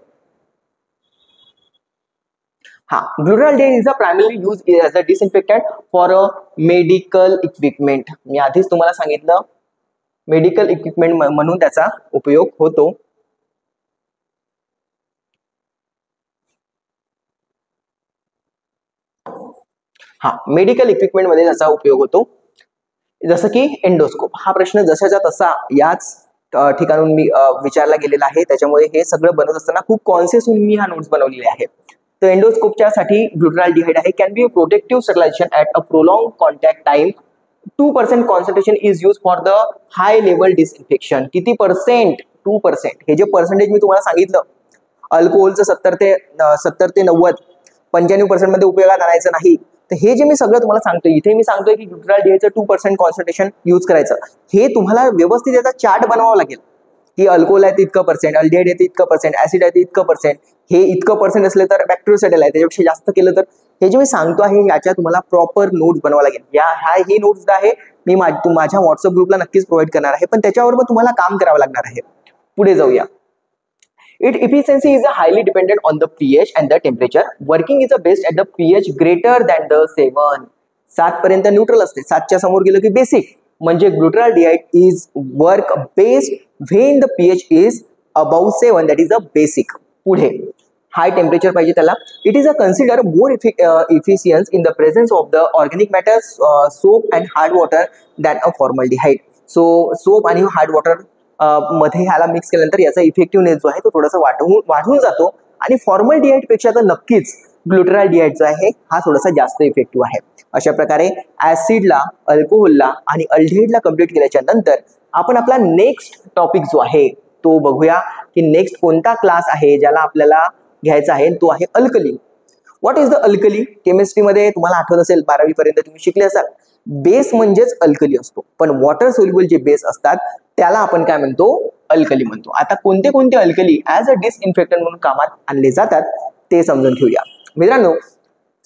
Glutaraldehyde is a primary use as a disinfectant for a medical equipment. मी आधीच तुम्हाला सांगितलं मेडिकल इक्विपमेंट म्हणून त्याचा उपयोग होतो. मेडिकल इक्विपमेंट मध्ये त्याचा उपयोग होतो. जसं की एंडोस्कोप, हा प्रश्न जसाच्या तसा याच ठिकाणून मी विचारला गेलेला आहे. त्याच्यामुळे हे सगळं बनवत असताना खूप कॉन्शियस होऊन मी हा नोट्स बनवलेले आहे. तर एंडोस्कोपच्या साठी ग्लुटरॅल्डिहाइड आहे. Can be a protective sterilisation at a prolong contact time. 2% concentration is use for the high level disinfection. किती पर्सेंट? 2%. हे जे पर्सेंटेज मी तुम्हाला सांगितलं, अल्कोहोलचं 70 ते 90, 95% मध्ये उपयोगात आणायचं नाही. तर हे जे मी सगळं तुम्हाला सांगतोय, इथे मी सांगतोय की ग्लुटरॅल्डिहाइडचं 2% कॉन्सन्ट्रेशन यूज करायचं. हे तुम्हाला व्यवस्थित याचा चार्ट बनवावा लागेल की अल्कोहोल आहे इतकं पर्सेंट, अल्डिहाइड आहे इतकं पर्सेंट, ऍसिड आहे इतकं पर्सेंट. हे इतकं पर्सेंट असले तर बॅक्टेरियोसाइडल आहे, त्याच्यापेक्षा जास्त केलं तर. हे जे मी सांगतो आहे याच्या तुम्हाला प्रॉपर नोट्स बनवावं लागेल. हे नोट्स आहे मी माझ्या व्हॉट्सअप ग्रुपला नक्कीच प्रोव्हाइड करणार आहे, पण त्याच्यावर पण तुम्हाला काम करावं लागणार आहे. पुढे जाऊया. Its efficiency is highly dependent on the pH and the temperature. Working is best at the pH greater than the 7. 7 पर्यंत न्यूट्रल असते, 7च्या समोर गेलो की बेसिक. म्हणजे glutaraldehyde is work best when the pH is about 7, that is a basic. पुढे high temperature पाहिजे त्याला. It is a consider more efficient in the presence of the organic matter, soap and hard water than a formaldehyde. So soap आणि hard water मध्ये ह्याला mix केल्यानंतर याचा effectiveness जो आहे तो थोडासा वाढून जातो. आणि फॉर्मल्डिहाइड पेक्षा तर नक्कीच ग्लुटरॅल्डिहाइड जो आहे हा थोडासा जास्त इफेक्टिव्ह आहे. अशा प्रकारे ऍसिडला, अल्कोहोलला आणि अल्डिहाइडला कम्प्लीट केल्याच्या नंतर आपण आपला नेक्स्ट टॉपिक जो आहे तो बघूया की नेक्स्ट कोणता क्लास आहे ज्याला आपल्याला घ्यायचा आहे, तो आहे alkali. What is the alkali? केमिस्ट्रीमध्ये तुम्हाला आठवत असेल 12वी पर्यंत तुम्ही शिकले असाल बेस म्हणजेच अल्कली असतो, पण वॉटर सोल्युबल जे बेस असतात त्याला आपण काय म्हणतो, अल्कली म्हणतो. आता कोणते कोणते अल्कली ऍज अ डिसइन्फेक्टंट म्हणून कामात आणले जातात ते समजून घेऊया. मित्रांनो,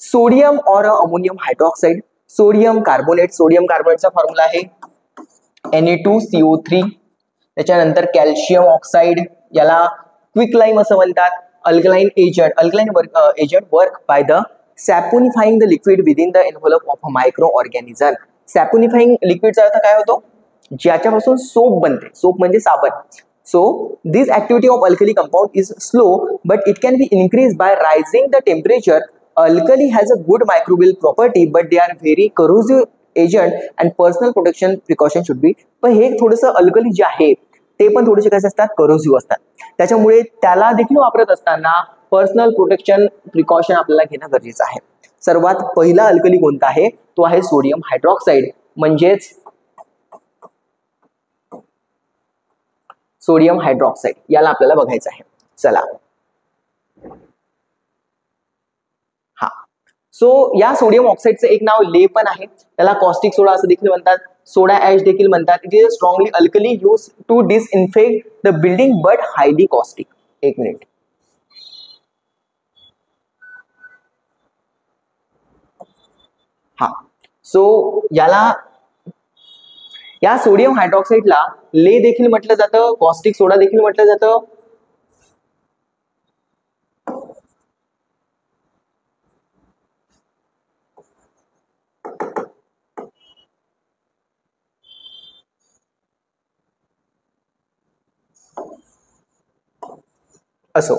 सोडियम और ammonium hydroxide, sodium carbonate, sodium कार्बोनेटचा फॉर्म्युला आहे Na2CO3. त्याच्यानंतर कॅल्शियम ऑक्साईड, याला क्विक लाईम असं म्हणतात. Alkaline agent work by the saponifying the liquid within the envelope of a micro organism. Saponifying लिक्विडचा अर्थ काय होतो, ज्याच्यापासून सोप बनते, सोप म्हणजे साबण. So this activity of alkali compound is slow, but it can be increased by rising the temperature. Alkali has a good microbial property, but they are very corrosive agent and personal protection precaution should be. पण हे थोडंसं alkali जे आहे ते पण थोडेसे कसे असतात, करोसिव्ह असतात. त्याच्यामुळे त्याला देखील वापरत असताना पर्सनल प्रोटेक्शन प्रिकॉशन आपल्याला घेणं गरजेचं आहे. सर्वात पहिला अल्कली कोणता आहे, तो आहे सोडियम हायड्रॉक्साईड, म्हणजेच सोडियम हायड्रॉक्साईड. याला आपल्याला बघायचं आहे. चला, हा, सो या सोडियम ऑक्साईडचं एक नाव ले पण आहे, त्याला कॉस्टिक सोडा असं देखील म्हणतात, सोडा ऍश देखील म्हणतात. It is a strongly alkali use to disinfect the building but highly caustic. एक मिनिट, हा, सो या सोडियम हायड्रॉक्साईडला ले देखील म्हटलं जातं, कॉस्टिक सोडा देखील म्हटलं जातं. असो,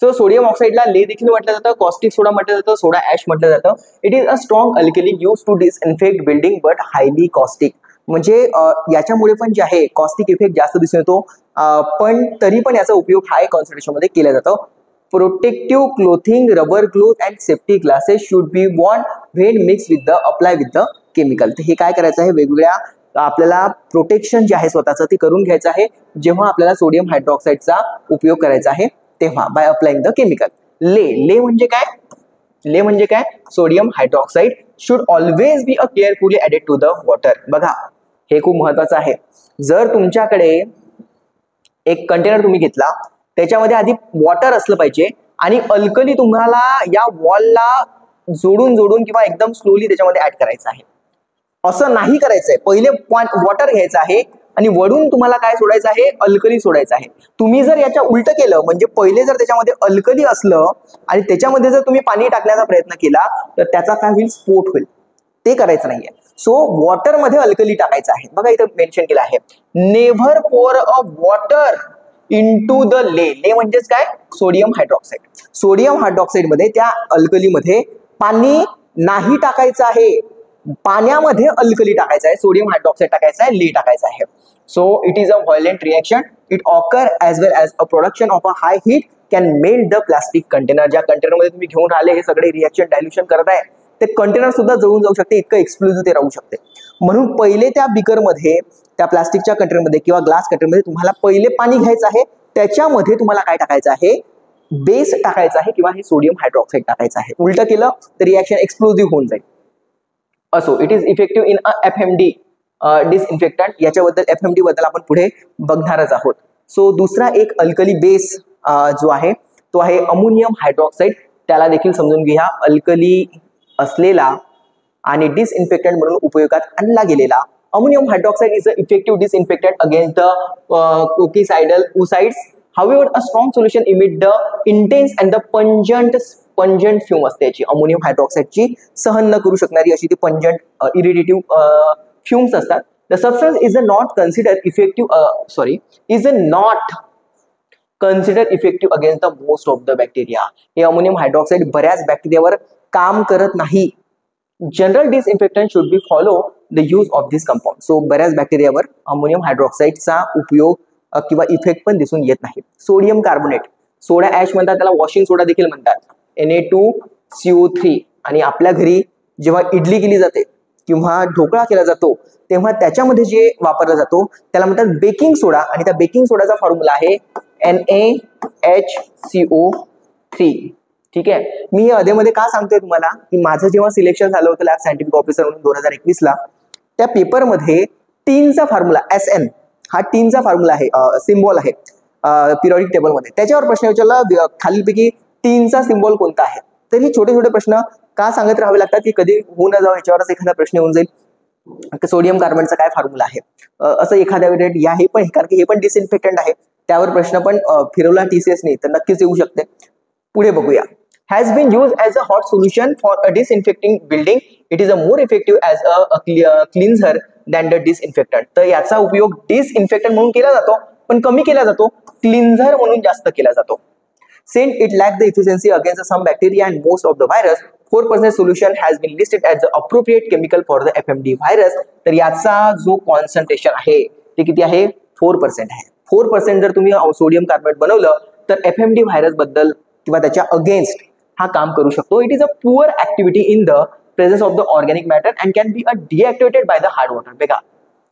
सो सोडियम ऑक्साईडला ले देखील म्हटलं जातं, कॉस्टिक सोडा म्हटलं जातं, सोडा ऍश म्हटलं जातं. It is a strong alkali use to disinfect building but highly caustic. म्हणजे याच्यामुळे पण जे आहे कॉस्टिक इफेक्ट जास्त दिसून येतो, पण तरी पण याचा उपयोग हाय कॉन्सन्ट्रेशन मध्ये केला जातो. Protective clothing, rubber glove and safety glasses should be warn when mix with the apply with the chemical. तर हे काय करायचं आहे, वेगवेगळ्या आपल्याला प्रोटेक्शन जे आहे स्वतःचं ते करून घ्यायचं आहे जेव्हा आपल्याला सोडियम हायड्रॉक्साईडचा उपयोग करायचा आहे तेव्हा, बाय अप्लाइंग द केमिकल. ले म्हणजे काय, ले म्हणजे काय, sodium hydroxide should always be a carefully added to the water. बघा, हे खूप महत्वाचं आहे. जर तुमच्याकडे एक कंटेनर तुम्ही घेतला, त्याच्यामध्ये आधी वॉटर असलं पाहिजे आणि अल्कली तुम्हाला या वॉलला जोडून किंवा एकदम स्लोली त्याच्यामध्ये ऍड करायचं आहे. असं नाही करायचंय, पहिले वॉटर घ्यायचं आहे आणि वरून तुम्हाला काय सोडायचं आहे, अल्कली सोडायचं आहे. तुम्ही जर याच्या उलट केलं, म्हणजे पहिले जर त्याच्यामध्ये अल्कली असलं आणि त्याच्यामध्ये जर तुम्ही पाणी टाकण्याचा प्रयत्न केला तर त्याचा काय होईल, स्फोट होईल. ते करायचं नाहीये. सो वॉटर मध्ये अल्कली टाकायचं आहे. बघा इथं मेन्शन केलं आहे, नेव्हर पोर अ वॉटर इनटू द ले. ले म्हणजेच काय, सोडियम हायड्रॉक्साईड. सोडियम हायड्रॉक्साईड मध्ये त्या अल्कलीमध्ये पाणी नाही टाकायचं आहे, पाण्यामध्ये अल्कली टाकायचं आहे, सोडियम हायड्रॉक्साईड टाकायचं आहे, ले टाकायचं आहे. So it is a violent reaction. It occur as well as a production of a high heat can melt the plastic container. ज्या कंटेनरमध्ये तुम्ही घेऊन राहिले हे सगळे रिएक्शन डायल्युशन करत आहे, ते कंटेनर सुद्धा जळून जाऊ शकते, इतकं एक्सप्लोजिव्ह ते राहू शकते. म्हणून पहिले त्या बिकरमध्ये, त्या प्लास्टिकच्या कंटेनरमध्ये किंवा ग्लास कंटेनरमध्ये तुम्हाला पहिले पाणी घ्यायचं आहे, त्याच्यामध्ये तुम्हाला काय टाकायचं आहे, बेस टाकायचा आहे किंवा हे सोडियम हायड्रॉक्साईड टाकायचं आहे. उलट केलं तर रिएक्शन एक्सप्लोजिव्ह होऊन जाईल. असो, it is effective in a FMD disinfectant. याच्याबद्दल FMD बद्दल आपण पुढे बघणारच आहोत. सो दुसरा एक अल्कली बेस जो आहे तो आहे अमोनियम हायड्रॉक्साईड. त्याला देखील समजून घ्या. अल्कली असलेला आणि डिसइन्फेक्टंट म्हणून उपयोगात आणला गेलेला ammonium hydroxide is a effective disinfectant against the coccicidal oocytes. However, a strong solution emit the intense and the pungent fume असते याची, अमोनियम हायड्रॉक्साईडची सहन न करू शकणारी अशी ती पंजंट इरिटेटिव्ह फ्युम्स असतात. The substance is not consider effective against the most of the bacteria. हे अमोनियम हायड्रॉक्साईड बऱ्याच बॅक्टेरियावर काम करत नाही. General disinfectant should be follow the use of this compound. So बऱ्याच बॅक्टेरियावर अमोनियम हायड्रॉक्साईडचा उपयोग किंवा इफेक्ट पण दिसून येत नाही. सोडियम कार्बोनेट, सोडा ऍश म्हणतात, त्याला वॉशिंग सोडा देखील म्हणतात, Na2CO3. आणि आपल्या घरी जेव्हा इडली केली जाते किंवा ढोकळा केला जातो तेव्हा त्याच्यामध्ये जे वापरला जातो त्याला म्हणतात बेकिंग सोडा, आणि त्या बेकिंग सोडाचा फॉर्म्युला आहे NaHCO3. ठीक आहे. मी अधेमध्ये का सांगतोय तुम्हाला की माझं जेव्हा सिलेक्शन झालं होतं लॅब सायंटिफिक ऑफिसर म्हणून 2021 ला, त्या पेपरमध्ये टीनचा फॉर्म्युला SN हा टीनचा फॉर्म्युला आहे, सिम्बॉल आहे पिरियडिक टेबलमध्ये, त्याच्यावर प्रश्न विचारला खालीलपैकी टीनचा सिम्बॉल कोणता आहे. तर हे छोटे छोटे प्रश्न का सांगत राहावे लागतात की कधी होऊ न जावं याच्यावरच एखादा प्रश्न येऊन जाईल. सोडियम कार्बनचा काय फॉर्म्युला आहे असं एखाद्या वेळेस या हे पण, कारण की हे पण डिसइन्फेक्टंट आहे, त्यावर प्रश्न पण फिरवला TCS ने तर नक्कीच येऊ शकते. पुढे बघूया. has been used as a hot solution for a disinfecting building. It is a more effective as a cleanser than the disinfectant. तर याचा उपयोग डिसइन्फेक्टंट म्हणून केला जातो पण कमी केला जातो, क्लिन्झर म्हणून जास्त केला जातो. Since it lacks the efficiency against some bacteria and most of the virus, 4% solution has been listed as the appropriate chemical for the FMD virus. तर याचा जो कॉन्सन्ट्रेशन आहे ते किती आहे? 4% आहे. 4% जर तुम्ही सोडियम कार्बोनेट बनवलं तर FMD व्हायरस बद्दल किंवा त्याच्या अगेन्स्ट हा काम करू शकतो. It is a poor activity in the presence of the organic matter and can be deactivated by the hard water. बघा,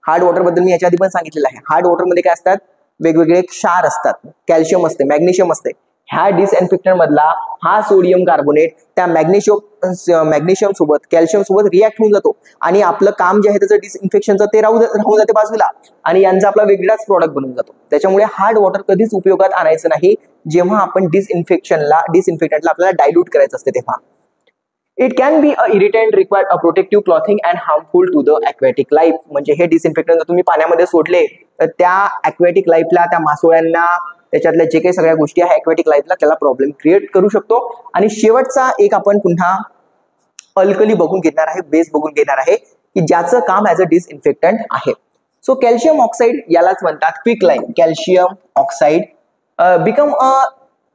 हार्ड वॉटर बद्दल मी याच्या आधी पण सांगितलेलं आहे. हार्ड वॉटर मध्ये काय असतात? वेगवेगळे क्षार असतात, कॅल्शियम असते, मॅग्नेशियम असते. ह्या डिसइन्फेक्टंट मधला हा सोडियम कार्बोनेट त्या मॅग्नेशियम सोबत कॅल्शियम सोबत रिॲक्ट होऊन जातो आणि आपलं काम जे आहे त्याचं डिसइन्फेक्शनचं ते राहून जाते बाजूला आणि यांचा आपला वेगळाच प्रॉडक्ट बनून जातो. त्याच्यामुळे हार्ड वॉटर कधीच उपयोगात आणायचं नाही जेव्हा आपण डिसइन्फेक्टंटला आपल्याला डायल्यूट करायचं असते तेव्हा. It can be a irritant, required a protective clothing and harmful to the aquatic life. म्हणजे हे डिसइन्फेक्टंट जर तुम्ही पाण्यामध्ये सोडले तर त्या ॲक्वॅटिक लाईफला, त्या मासोळ्यांना, त्याच्यातल्या जे काही सगळ्या गोष्टी आहे ॲक्वॅटिक लाईफला त्याला प्रॉब्लेम क्रिएट करू शकतो. आणि शेवटचा एक आपण पुन्हा अल्कली बघून घेणार आहे, बेस बघून घेणार आहे की ज्याचं काम ॲज अ डिसइन्फेक्टंट आहे. सो कॅल्शियम ऑक्साईड यालाच म्हणतात quick lime. Calcium oxide become a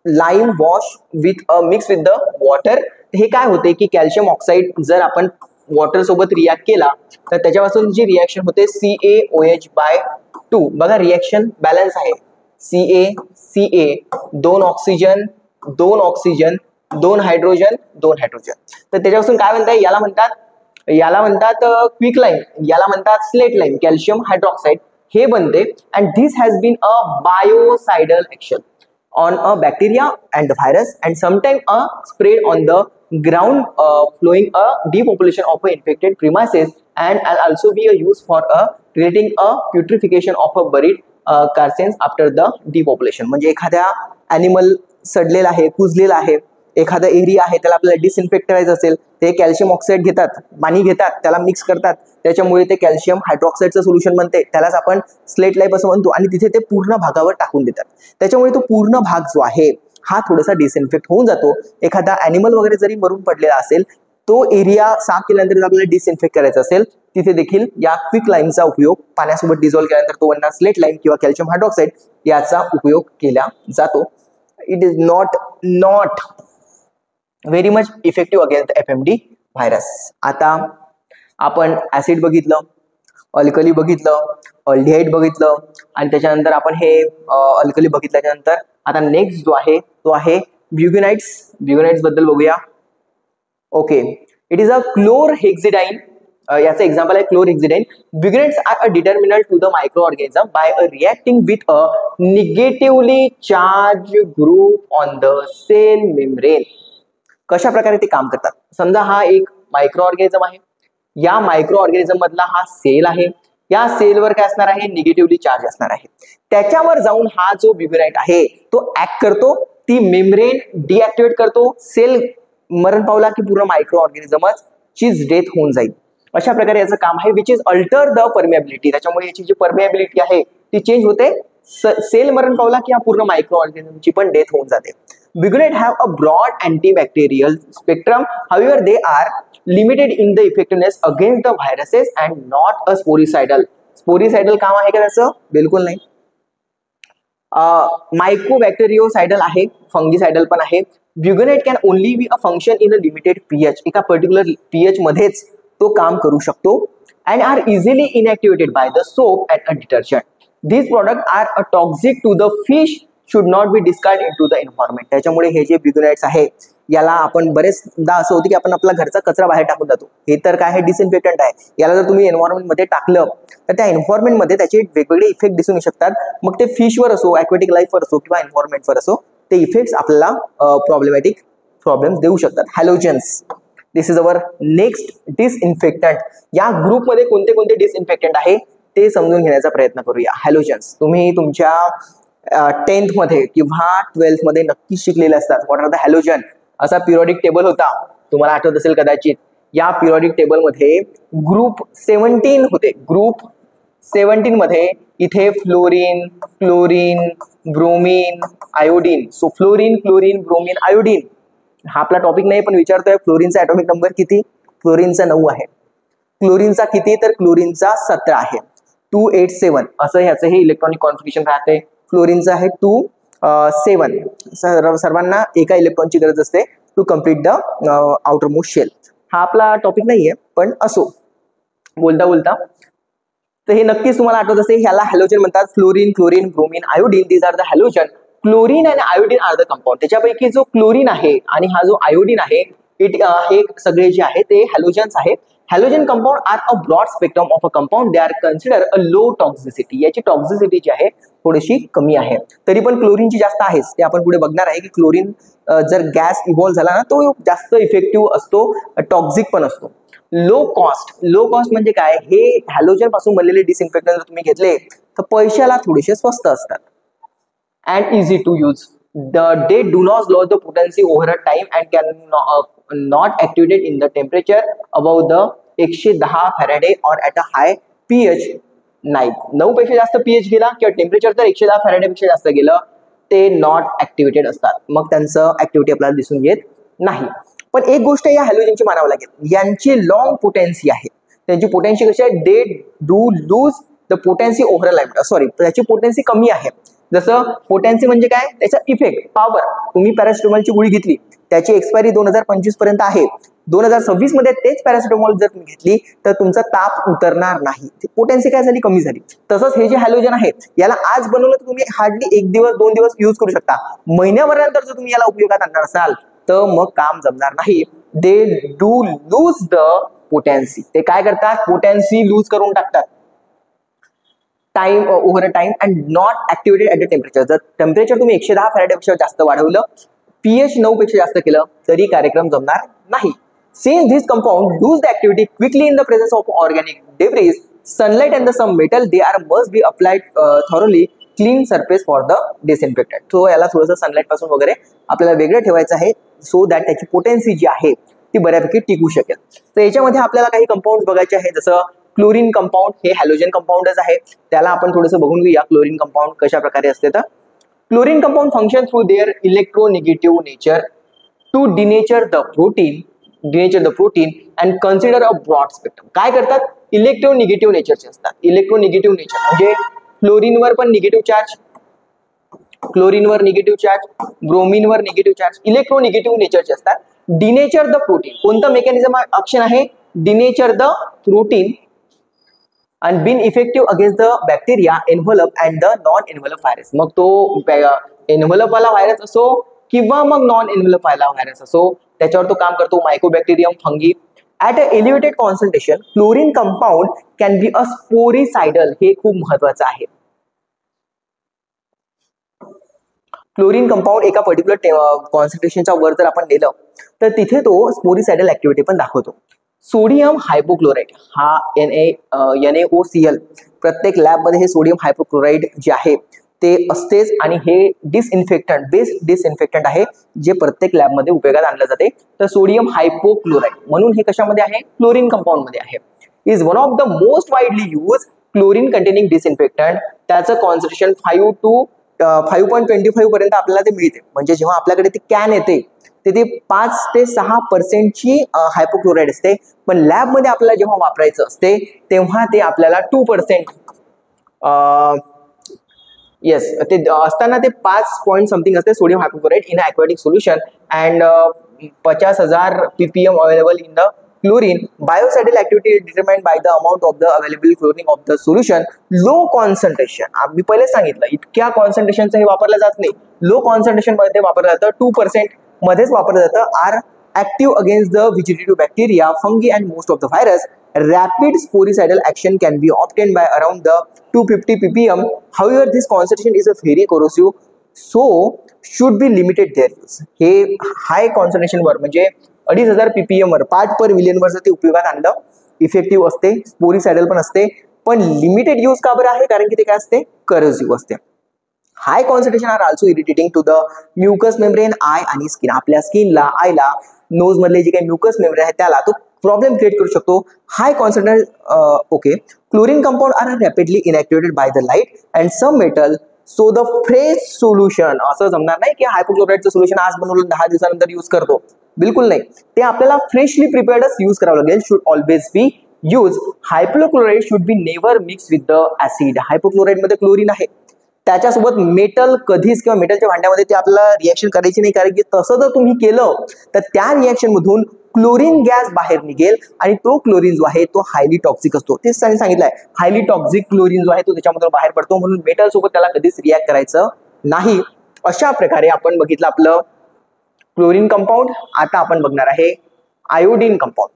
lime wash mix with the water. हे काय होते की कॅल्शियम ऑक्साईड जर आपण वॉटर सोबत रिॲक्ट केला तर त्याच्यापासून जी रिॲक्शन होते CaOH/2. बघा रिॲक्शन बॅलन्स आहे. CA दोन ऑक्सिजन 2 हायड्रोजन 2 हायड्रोजन. तर त्याच्यापासून काय म्हणताय? याला म्हणतात क्विक लाईम, याला म्हणतात स्लेट लाईम. कॅल्शियम हायड्रॉक्साईड हे बनते and this has been a biocidal action on a bacteria and the virus and sometimes spread on the ground flowing a depopulation of infected premises and also be used for creating a putrefaction of a buried carcins after the depopulation. म्हणजे एखाद्या animal सडलेला आहे, कुजलेला आहे, एखादा area आहे, त्याला आपल्याला disinfect करायचं असेल ते कॅल्शियम ऑक्साईड घेतात, पाणी घेतात, त्याला मिक्स करतात, त्याच्यामुळे ते कॅल्शियम हायड्रॉक्साईडचं सोल्युशन बनते, त्यालाच आपण स्लेट लाईफ असं म्हणतो आणि तिथे ते पूर्ण भागावर टाकून देतात. त्याच्यामुळे तो पूर्ण भाग जो आहे हा थोडासा डिसइन्फेक्ट होऊन जातो. एखादा ॲनिमल वगैरे जरी मरून पडलेला असेल, तो एरिया साफ केल्यानंतर जर आपल्याला डिसइन्फेक्ट करायचा असेल तिथे देखील या क्विक लाईमचा उपयोग, पाण्यासोबत डिझॉल्व्ह केल्यानंतर तो बनणार स्लेट लाईम किंवा कॅल्शियम हायड्रॉक्साईड, याचा उपयोग केला जातो. It is not very much effective against FMD virus. आता आपण ऍसिड बघितलं, अल्कली बघितलं, अल्डिहाइड बघितलं आणि त्याच्यानंतर आपण हे अल्कली बघितल्यानंतर आता नेक्स्ट जो आहे तो आहे ब्युगेनाइट्स. ब्युगेनाइट्स बद्दल बघूया. Okay, it is a chlorhexidine. याचं एक्झाम्पल आहे chlorhexidine. Biguanides are a determinant to the micro organism by a reacting with a negatively charge group on the cell membrane. कशा प्रकारे ते काम करतात? समजा हा एक मायक्रो ऑर्गॅनिझम आहे, या मायक्रो ऑर्गॅनिझम मधला हा सेल आहे, या सेलवर काय असणार आहे? निगेटिव्हली चार्ज असणार आहे. त्याच्यावर जाऊन हा जो ब्युगेनाइट आहे तो ऍक्ट करतो, ती मेम्ब्रेन डिॲक्टिव्हेट करतो, सेल मरण पावला की पूर्ण मायक्रो ऑर्गॅनिझमच चीच डेथ होऊन जाईल. अशा प्रकारे याचं काम आहे which is alter the permeability. त्याच्यामुळे याची जी परमिएबिलिटी आहे ती चेंज होते. सेल मरण पावला की हा पूर्ण मायक्रो ऑर्गॅनिझमची पण डेथ होऊन जाते. Buggenite have a broad antibacterial spectrum. However, they are limited in the effectiveness against the viruses and not a sporicidal. Sporicidal काम आहे का त्याचं? बिलकुल नाही. मायक्रोबॅक्टेरियोसाइडल आहे, फंगिसाइडल पण आहे. Biguanide can only be a function in a limited pH. एका पर्टिक्युलर pH मध्येच तो काम करू शकतो and are easily inactivated by the soap and a detergent. These products are a toxic to the fish. Should not be discard into the environment. त्याच्यामुळे हे जे ब्युगेनाइट्स आहे याला आपण बरेचदा असं होतं की आपण आपला घरचा कचरा बाहेर टाकून जातो. हे तर काय आहे? डिसइन्फेक्टंट आहे. याला जर तुम्ही एन्व्हायरमेंटमध्ये टाकलं तर त्या एन्व्हायरमेंटमध्ये त्याचे वेगवेगळे इफेक्ट दिसून येऊ शकतात. मग ते फिशवर असो, ॲक्वॅटिक लाईफवर असो किंवा एन्व्हायरमेंटवर असो, ते इफेक्ट्स आपल्याला प्रॉब्लेम्स देऊ शकतात. Halogens. This is our next disinfectant. या ग्रुपमध्ये कोणते कोणते डिसइन्फेक्टंट आहे ते समजून घेण्याचा प्रयत्न करूया. हॅलोजन्स तुम्ही तुमच्या 10th मध्ये किंवा 12th मध्ये नक्की शिकलेले असतात. व्हॉट आर द हॅलोजन असा पिरियडिक टेबल होता, तुम्हाला आठवत असेल कदाचित. या पिरियडिक टेबल मध्ये ग्रुप 17 होते. ग्रुप 17 मध्ये इथे fluorine, chlorine, bromine, iodine. So fluorine, chlorine, bromine, iodine हा आपला टॉपिक नाही, पण विचारतोय फ्लोरीनचा ॲटॉमिक नंबर किती. फ्लोरीनचा 9 आहे. क्लोरीनचा किती, तर क्लोरीनचा 17 आहे. 287 असं ह्याचं हे इलेक्ट्रॉनिक कॉन्फिगरेशन राहते. फ्लोरीनचा आहे 2,7. सर्वांना एका इलेक्ट्रॉनची गरज असते to complete the outermost shell. हा आपला टॉपिक नाहीये, पण असो बोलता बोलता तर हे नक्कीच तुम्हाला आठवत असेल. ह्याला हॅलोजन म्हणतात. Fluorine, chlorine, bromine, iodine these are the halogen. Chlorine आणि आयोडीन आर द कंपाऊंड. त्याच्यापैकी जो क्लोरीन आहे आणि हा जो आयोडीन आहे हे सगळे जे आहे ते हॅलोजन्स आहेत. Halogen compound are a broad spectrum of a compound. They are consider a low toxicity. याची टॉक्सिसिटी जी आहे थोडीशी कमी आहे. तरी पण क्लोरीनची जास्त आहेच. ते आपण पुढे बघणार आहे की क्लोरीन जर गॅस इव्हॉल्व्ह झाला ना तो जास्त इफेक्टिव्ह असतो, टॉक्सिक पण असतो. Low cost. लो कॉस्ट म्हणजे काय, हे हॅलोजन पासून बनलेले डिसइन्फेक्टंट जर तुम्ही घेतले तर पैशाला थोडेसे स्वस्त असतात. And easy to use. They do not lose the potency over a time and can not activated in the temperature above the 110 Faraday or at a high pH 9. 9 पेक्षा जास्त pH गेला किंवा टेम्परेचर जर 110 फॅरेडे पेक्षा जास्त गेलं ते not activated असतात. मग त्यांचं ऍक्टिव्हिटी आपल्याला दिसून येत नाही. पण एक गोष्ट या हॅलोजनची मानावं लागेल, यांची लॉंग पोटेन्सी आहे. त्यांची पोटेन्सी कशी आहे, they do lose the potency over a life. Sorry, त्याची पोटेन्सी कमी आहे. जसं पोटेन्सी म्हणजे काय, त्याचा इफेक्ट पॉवर. तुम्ही पॅरासिटामॉलची गोळी घेतली, त्याची एक्सपायरी 2025 पर्यंत आहे. 2026 मध्ये तेच पॅरासिटामॉल जर तुम्ही घेतली तर तुमचा ताप उतरणार नाही. पोटेन्सी काय झाली, कमी झाली. तसंच हे जे हॅलोजन आहे याला आज बनवलं तर तुम्ही हार्डली 1 दिवस 2 दिवस यूज करू शकता. महिन्याभरानंतर जर तुम्ही याला उपयोगात आणणार असाल तर मग काम जमणार नाही. They do lose the potency. ते काय करतात, पोटेन्सी लूज करून टाकतात time over a time and not activated at the temperature. जर टेम्परेचर तुम्ही 110 फॅरेडेपेक्षा जास्त वाढवलं, pH 9 पेक्षा जास्त केलं तरी कार्यक्रम जमणार नाही. Since this compound lose the activity quickly in the presence of organic debris, sunlight and the some metal, they are must be applied thoroughly clean surface for the disinfectant. So याला थोडंसं sunlight पासून वगैरे आपल्याला वेगळं ठेवायचं आहे, so that त्याची potency जी आहे ती बऱ्यापैकी टिकू शकेल. तर याच्यामध्ये आपल्याला काही कंपाऊंड बघायचे आहे. जसं क्लोरीन कंपाऊंड हे हॅलोजन कंपाऊंडच आहे. त्याला आपण थोडंसं बघून घेऊया क्लोरीन कंपाऊंड कशा प्रकारे असते. तर chlorine compound function through their electronegative nature to denature the protein and consider a broad spectrum. काय करतात, इलेक्ट्रोनिगेटिव्ह नेचरचे असतात. इलेक्ट्रोनिगेटिव्ह नेचर म्हणजे फ्लोरीनवर पण निगेटिव्ह चार्ज, क्लोरीनवर निगेटिव्ह चार्ज, ब्रोमीनवर निगेटिव्ह चार्ज, इलेक्ट्रोनिगेटिव्ह नेचरचे असतात. डिनेचर द प्रोटीन, कोणतं मेकॅनिझम ऍक्शन आहे, denature the protein and been effective against the bacteria envelope and the non-envelope virus. मग तो envelope वाला व्हायरस असो किंवा मग नॉन एन्व्हलप वाला व्हायरस असो, त्याच्यावर तो काम करतो. Mycobacterium, fungi. At a elevated concentration chlorine compound can be a sporicidal. हे खूप महत्वाचं आहे. क्लोरीन कंपाऊंड एका पर्टिक्युलर कॉन्सन्ट्रेशनच्या वर जर आपण नेलं तर तिथे तो स्पोरिसायडल ऍक्टिव्हिटी पण दाखवतो. सोडियम हायपोक्लोराइड हा NaOCl प्रत्येक लॅबमध्ये हे सोडियम हायपोक्लोराइड जे आहे ते असतेच आणि हे डिसइन्फेक्टंट, बेस्ट डिसइन्फेक्टंट आहे जे प्रत्येक लॅबमध्ये उपयोगात आणलं जाते. तर सोडियम हायपोक्लोराइड म्हणून हे कशामध्ये आहे, क्लोरीन कंपाऊंड मध्ये आहे. Is one of the most widely use chlorine containing disinfectant. त्याचं कॉन्सन्ट्रेशन 5.25 पर्यंत आपल्याला ते मिळते. म्हणजे जेव्हा आपल्याकडे ती कॅन येते ते 5 ते 6% हायपोक्लोराइड असते, पण लॅबमध्ये आपल्याला जेव्हा वापरायचं असते तेव्हा ते आपल्याला 2% येस ते असताना ते 5 पॉइंट समथिंग असते sodium hypochlorite in aquatic solution and 50,000 ppm available in the chlorine. Biocidal activity determined by the amount of the available chlorine of the solution. Low concentration, मी पहिले सांगितलं इतक्या कॉन्सन्ट्रेशनचं हे वापरलं जात नाही. लो कॉन्सन्ट्रेशन मध्ये वापरलं जातं, 2% मध्येच वापरलं जातं. Are active against the vegetative bacteria, fungi and most of the virus. Rapid sporicidal action can be obtained by around the 250 ppm. However, this concentration is a very corrosive, so should be limited their use. हे हाय concentration वर म्हणजे 2500 ppm were part per million वर जर ते उपयोगात आणलं effective असते, स्पोरिसायडल पण असते, पण लिमिटेड यूज का बरं आहे? कारण की ते काय असते, करसिव्ह असते. High concentration are also irritating to the mucus membrane eye आणि स्किन. आपल्या स्किनला, आयला, नोज मधले जे काही म्युकस मेम्ब्रेन आहे त्याला तो प्रॉब्लेम क्रिएट करू शकतो. High concentration okay. Chlorine compound are rapidly inactivated by the light and some metal. So the fresh solution, असं जमणार नाही की हायपोक्लोराइडचं सोल्युशन आज बनवलं 10 दिवसानंतर यूज करतो, बिलकुल नाही. ते आपल्याला फ्रेशली प्रिपेअर्डच यूज करावं लागेल. Should always be use. Hypochlorite should be never mix with the acid. Hypochlorite मध्ये क्लोरीन आहे, त्याच्यासोबत मेटल कधीच किंवा मेटलच्या भांड्यामध्ये ते आपल्याला रिएक्शन करायची नाही, कारण की तसं जर तुम्ही केलं तर त्या रिएक्शन मधून क्लोरीन गॅस बाहेर निघेल आणि तो क्लोरीन जो आहे तो हायली टॉक्सिक असतो. तेच त्यांनी सांगितलंय, हायली टॉक्सिक क्लोरीन जो आहे तो त्याच्यामधून बाहेर पडतो, म्हणून मेटल सोबत त्याला कधीच रिॲक्ट करायचं नाही. अशा प्रकारे आपण बघितलं आपलं क्लोरीन कंपाऊंड. आता आपण बघणार आहे आयोडीन कंपाऊंड.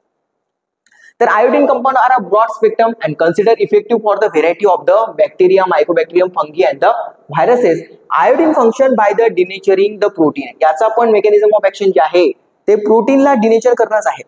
तर iodine compound are a broad spectrum and considered effective for the variety of the bacteria, mycobacterium, fungi and the viruses. Iodine function by the denaturing the protein. याचा पण mechanism of action जे आहे ते प्रोटीनला denature करणंच आहे.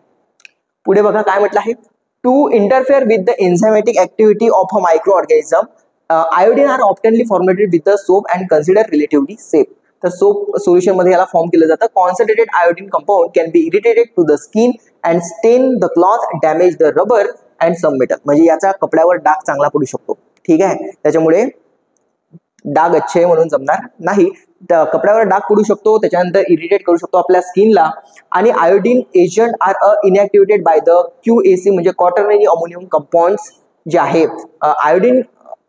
पुढे बघा काय म्हटलं आहे, to interfere with the enzymatic activity of a micro organism. Iodine are often formatted with the soap and consider relatively safe. तर सोप सोल्युशन मध्ये याला फॉर्म केलं जातं. Concentrated iodine compound can be irritated to the skin and stain the cloth, damage the rubber and some metal. म्हणजे याचा कपड्यावर डाग चांगला पडू शकतो, ठीक आहे. त्याच्यामुळे डाग अच्छे म्हणून जमणार नाही, कपड्यावर डाग पडू शकतो, त्याच्यानंतर इरिटेट करू शकतो आपल्या स्किनला. आणि iodine agent are inactivated by the QAC म्हणजे क्वाटर्नरी अमोनियम कंपाऊंड्स जे आहे. Iodine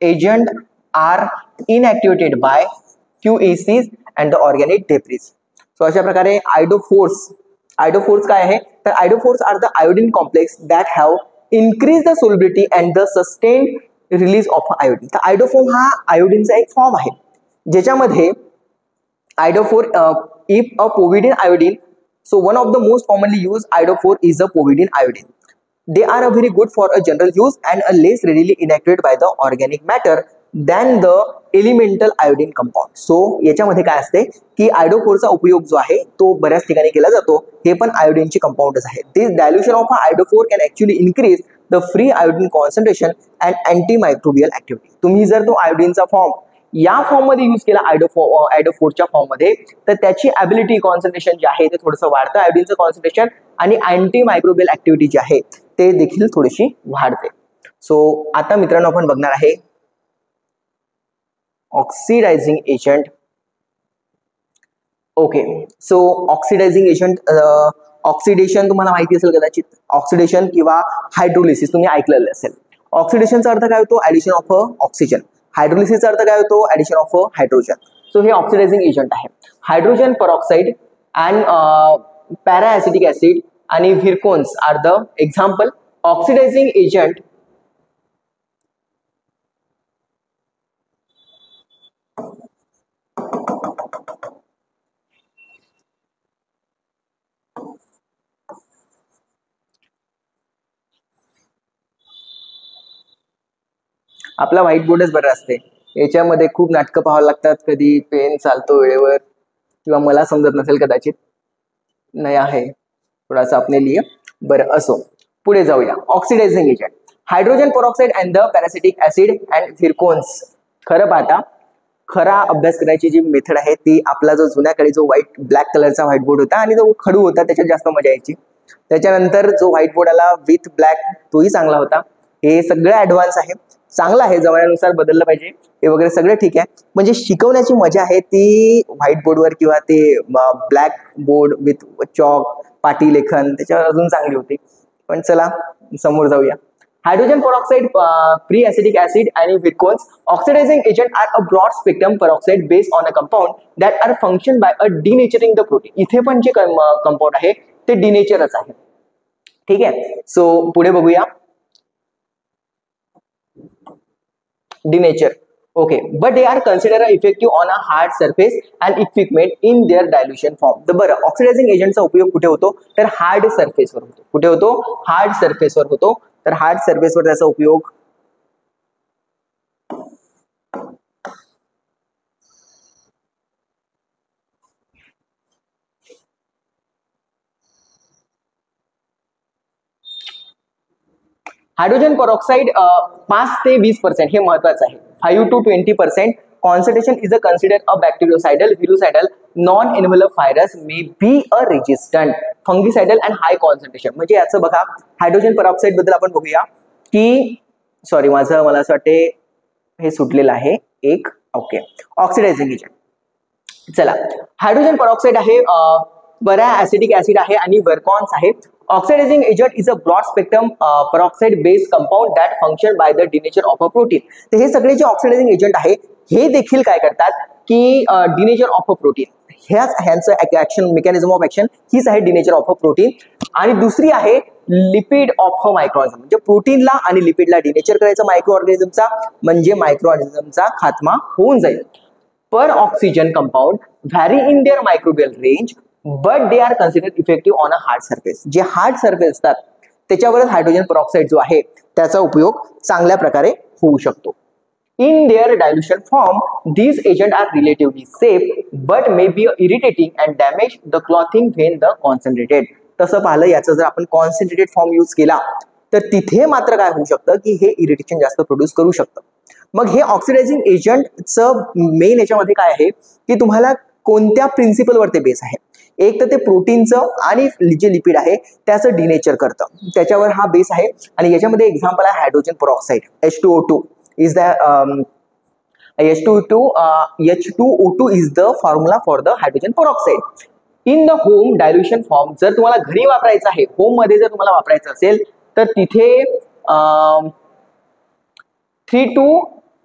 agent are inactivated by QACs and the organic debris. So अशा प्रकारे आयडोफोर्स. आयडोफोर्स काय आहे, तर iodophors are the iodine complex that have increase the solubility and the sustained release of iodine. तर iodoform हा आयोडीनचा एक फॉर्म आहे, ज्याच्यामध्ये iodophore if a povidone iodine. So one of the most commonly used iodophore is a povidone iodine. They are a very good for a general use and a less readily inactivated by the organic matter than the elemental iodine compound. So याच्यामध्ये काय असते की आयोडोफोरचा उपयोग जो आहे तो बऱ्याच ठिकाणी केला जातो. हे पण आयोडीनचे कंपाऊंडच आहे. This dilution of iodophore can actually increase the free iodine concentration and antimicrobial activity. तुम्ही जर तो आयोडीनचा फॉर्म या फॉर्म मध्ये यूज केला आयडोफोरच्या फॉर्म मध्ये, तर त्याची ॲबिलिटी कॉन्सन्ट्रेशन जे आहे ते थोडंसं वाढतं, आयोडीनचं कॉन्सन्ट्रेशन, आणि अँटी मायक्रोबियल ऍक्टिव्हिटी जी आहे ते देखील थोडीशी वाढते. सो आता मित्रांनो आपण बघणार आहे oxidising agent. Okay, so oxidizing agent, oxidation तुम्हाला माहिती असेल कदाचित, ऑक्सिडेशन किंवा हायड्रोलिसिस तुम्ही ऐकलेलं असेल. ऑक्सिडेशनचा अर्थ काय होतो, ऍडिशन ऑफ ऑक्सिजन. हायड्रोलिसिसचा अर्थ काय होतो, ऍडिशन ऑफ हायड्रोजन. सो हे ऑक्सिडायझिंग एजंट आहे. Hydrogen peroxide and para acetic acid आणि Virkons are the example. Oxidising agent आपला व्हाईट बोर्डच बरं असते, याच्यामध्ये खूप नाटकं पाहावं लागतात, कधी पेन चालतो वेळेवर किंवा मला समजत नसेल कदाचित, नाही आहे थोडासा आपने लिए. बरं असो, पुढे जाऊया. Oxidising agent, hydrogen peroxide and the peracetic acid and Virkons. खरं पाहता, खरा अभ्यास करायची जी मेथड आहे ती आपला जो जुन्या काळी जो ब्लॅक कलरचा व्हाईट बोर्ड होता आणि जो खडू होता त्याच्यात जास्त मजा यायची. त्याच्यानंतर जो व्हाईट बोर्ड आला विथ ब्लॅक तोही चांगला होता. हे सगळं ऍडव्हान्स आहे, चांगलं आहे, जमान्यानुसार बदललं पाहिजे, हे वगैरे सगळं ठीक आहे. म्हणजे शिकवण्याची मजा आहे ती व्हाईट बोर्डवर किंवा ते ब्लॅक बोर्ड विथ चॉक पाटी लेखन त्याच्यावर अजून चांगली होती. पण चला समोर जाऊया. Hydrogen peroxide, pre acetic acid आणि Virkons. Oxidising agent are a broad spectrum peroxide based on a compound that are function by a denaturing the protein. इथे पण जे कंपाऊंड आहे ते डिनेचरच आहे, ठीक आहे. सो पुढे बघूया. Denature. Okay, but they are considered effective on a hard surface and equipment in their dilution form. तर बरं, ऑक्सिडायझिंग एजंटचा उपयोग कुठे होतो, तर हार्ड सरफेसवर होतो. कुठे होतो, हार्ड सरफेसवर होतो. तर हार्ड सरफेसवर त्याचा उपयोग हायड्रोजन परऑक्साईड 5 ते 20% हे महत्वाचं आहे. 5 to 20% concentration is considered a bactericidal, virucidal, non-enveloped virus may be a resistant, fungicidal and high concentration. म्हणजे याचं बघा हायड्रोजन परऑक्साईड बद्दल आपण बघूया की मला असं वाटते हे सुटलेलं आहे एक. Okay, oxidising agent. चला, हायड्रोजन परऑक्साईड आहे, बऱ्या ऍसिडिक ऍसिड आहे आणि वर्कॉन्स आहे. Oxidising agent is a broad spectrum peroxide based compound that function by the denature of a protein. तर हे सगळे जे ऑक्सिडायझिंग एजंट आहे हे देखील काय करतात की डिनेचर ऑफ अ प्रोटीन, ह्यांचं ऍक्शन मेकॅनिझम ऑफ ऍक्शन हीच आहे डिनेचर ऑफ अ प्रोटीन. आणि दुसरी आहे लिपिड ऑफ अ मायक्रोऑर्गॅनिझम, म्हणजे प्रोटीनला आणि लिपिडला डिनेचर करायचं मायक्रो ऑर्गॅनिझमचा, म्हणजे मायक्रो ऑर्गॅनिझमचा खात्मा होऊन जाईल. Per oxygen compound vary in their microbial range but they are considered effective on a hard surface. जे हार्ड सर्फेस असतात त्याच्यावरच हायड्रोजन परऑक्साईड जो आहे त्याचा उपयोग चांगल्या प्रकारे होऊ शकतो. In their dilution form, these agents are relatively safe but may be irritating and damage the clothing when the concentrated. तसं पाहिलं याचा जर आपण कॉन्सन्ट्रेटेड फॉर्म यूज केला तर तिथे मात्र काय होऊ शकतं की हे इरिटेशन जास्त प्रोड्यूस करू शकतं. मग हे ऑक्सिडायझिंग एजंटचं मेन याच्यामध्ये काय आहे की तुम्हाला कोणत्या प्रिन्सिपलवर ते बेस आहे. एक तर ते प्रोटीनचं आणि जे लिपिड आहे त्याचं डिनेचर करतं, त्याच्यावर हा बेस आहे. आणि याच्यामध्ये एक्झाम्पल आहे hydrogen परऑक्साईड H2O2 is the H2O2 is the formula for the hydrogen peroxide. In the home dilution form, जर तुम्हाला घरी वापरायचं आहे, होम मध्ये जर तुम्हाला वापरायचं असेल तर तिथे 3 to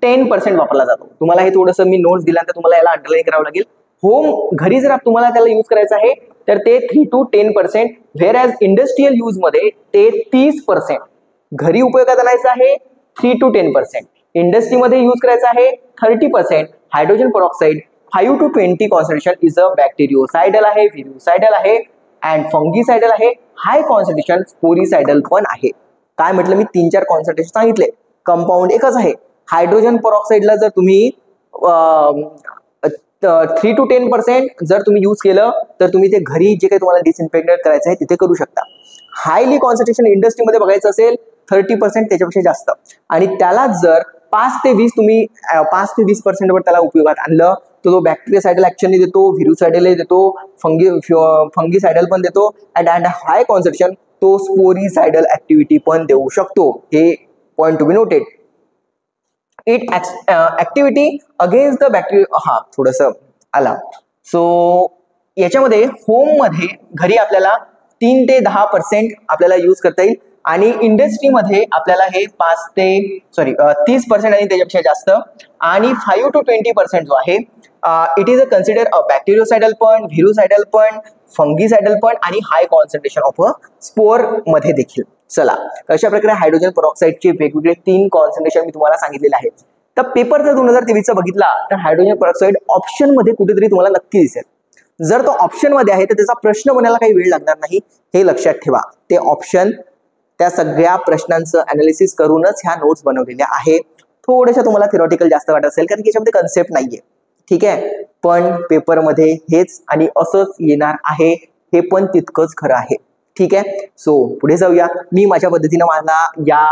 10% वापरला जातो. तुम्हाला हे थोडंसं मी नोट्स दिल्यानंतर तुम्हाला याला अंडरलाईन करावं लागेल. होम घरी जर तुम्हाला त्याला यूज करायचं आहे तर ते 3 to 10%, where as industrial use मध्ये ते 30%. घरी उपयोगात आणायचं आहे 3 to 10%, इंडस्ट्रीमध्ये यूज करायचं आहे 30%. Hydrogen peroxide 5 to 20 concentration is a bacteriocidal आहे, व्हिरुसायडल आहे अँड फंगिसायडल आहे. हाय कॉन्सन्ट्रेशन स्पोरिसायडल पण आहे. काय म्हटलं मी 3-4 कॉन्सन्ट्रेशन सांगितले, कंपाऊंड एकच आहे. हायड्रोजन परऑक्साईडला जर तुम्ही 3 to 10% जर तुम्ही यूज केलं तर तुम्ही ते घरी जे काही तुम्हाला डिसइन्फेक्टेड करायचं आहे तिथे करू शकता. हायली कॉन्सन्ट्रेशन इंडस्ट्रीमध्ये बघायचं असेल 30%, त्याच्यापेक्षा जास्त, आणि त्याला जर 5 ते 20% वर त्याला उपयोगात आणलं तर तो बॅक्टेरियासायडल ऍक्शन देतो, व्हिरुसायडल देतो, फंगीसायडल पण देतो अँड हाय कॉन्सन्ट्रेशन तो स्पोरिसायडल ऍक्टिव्हिटी पण देऊ शकतो. हे point to be noted. It activity against the bacteria. हा थोडंसं आला. सो याच्यामध्ये होम मध्ये घरी आपल्याला 3 ते 10% आपल्याला यूज करता येईल आणि इंडस्ट्रीमध्ये आपल्याला हे 30% आणि त्याच्यापेक्षा जास्त आणि 5 to 20% जो आहे it is a consider a bacteriocidal पण, व्हिरुसायडल पण, फंगीसायडल पण आणि high concentration of a spore मध्ये देखील. चला, अशा प्रकारे हायड्रोजन परऑक्साईडचे वेगवेगळे 3 कॉन्सन्ट्रेशन मी तुम्हाला सांगितलेले आहेत. तर पेपर जर 2023 बघितला तर हायड्रोजन परऑक्साईड ऑप्शन मध्ये कुठेतरी तुम्हाला नक्की दिसेल. जर तो ऑप्शन मध्ये आहे तर त्याचा प्रश्न बनायला काही वेळ लागणार नाही, हे लक्षात ठेवा. ते ऑप्शन त्या सगळ्या प्रश्नांचं अनालिसिस करूनच ह्या नोट्स बनवलेल्या आहे. थोड्याशा तुम्हाला थिओरिटिकल जास्त वाटत असेल कारण की याच्यामध्ये कन्सेप्ट नाहीये, ठीक आहे, पण पेपरमध्ये हेच आणि असंच येणार आहे, हे पण तितकंच खरं आहे, ठीक आहे. सो पुढे जाऊया. मी माझ्या पद्धतीनं मला या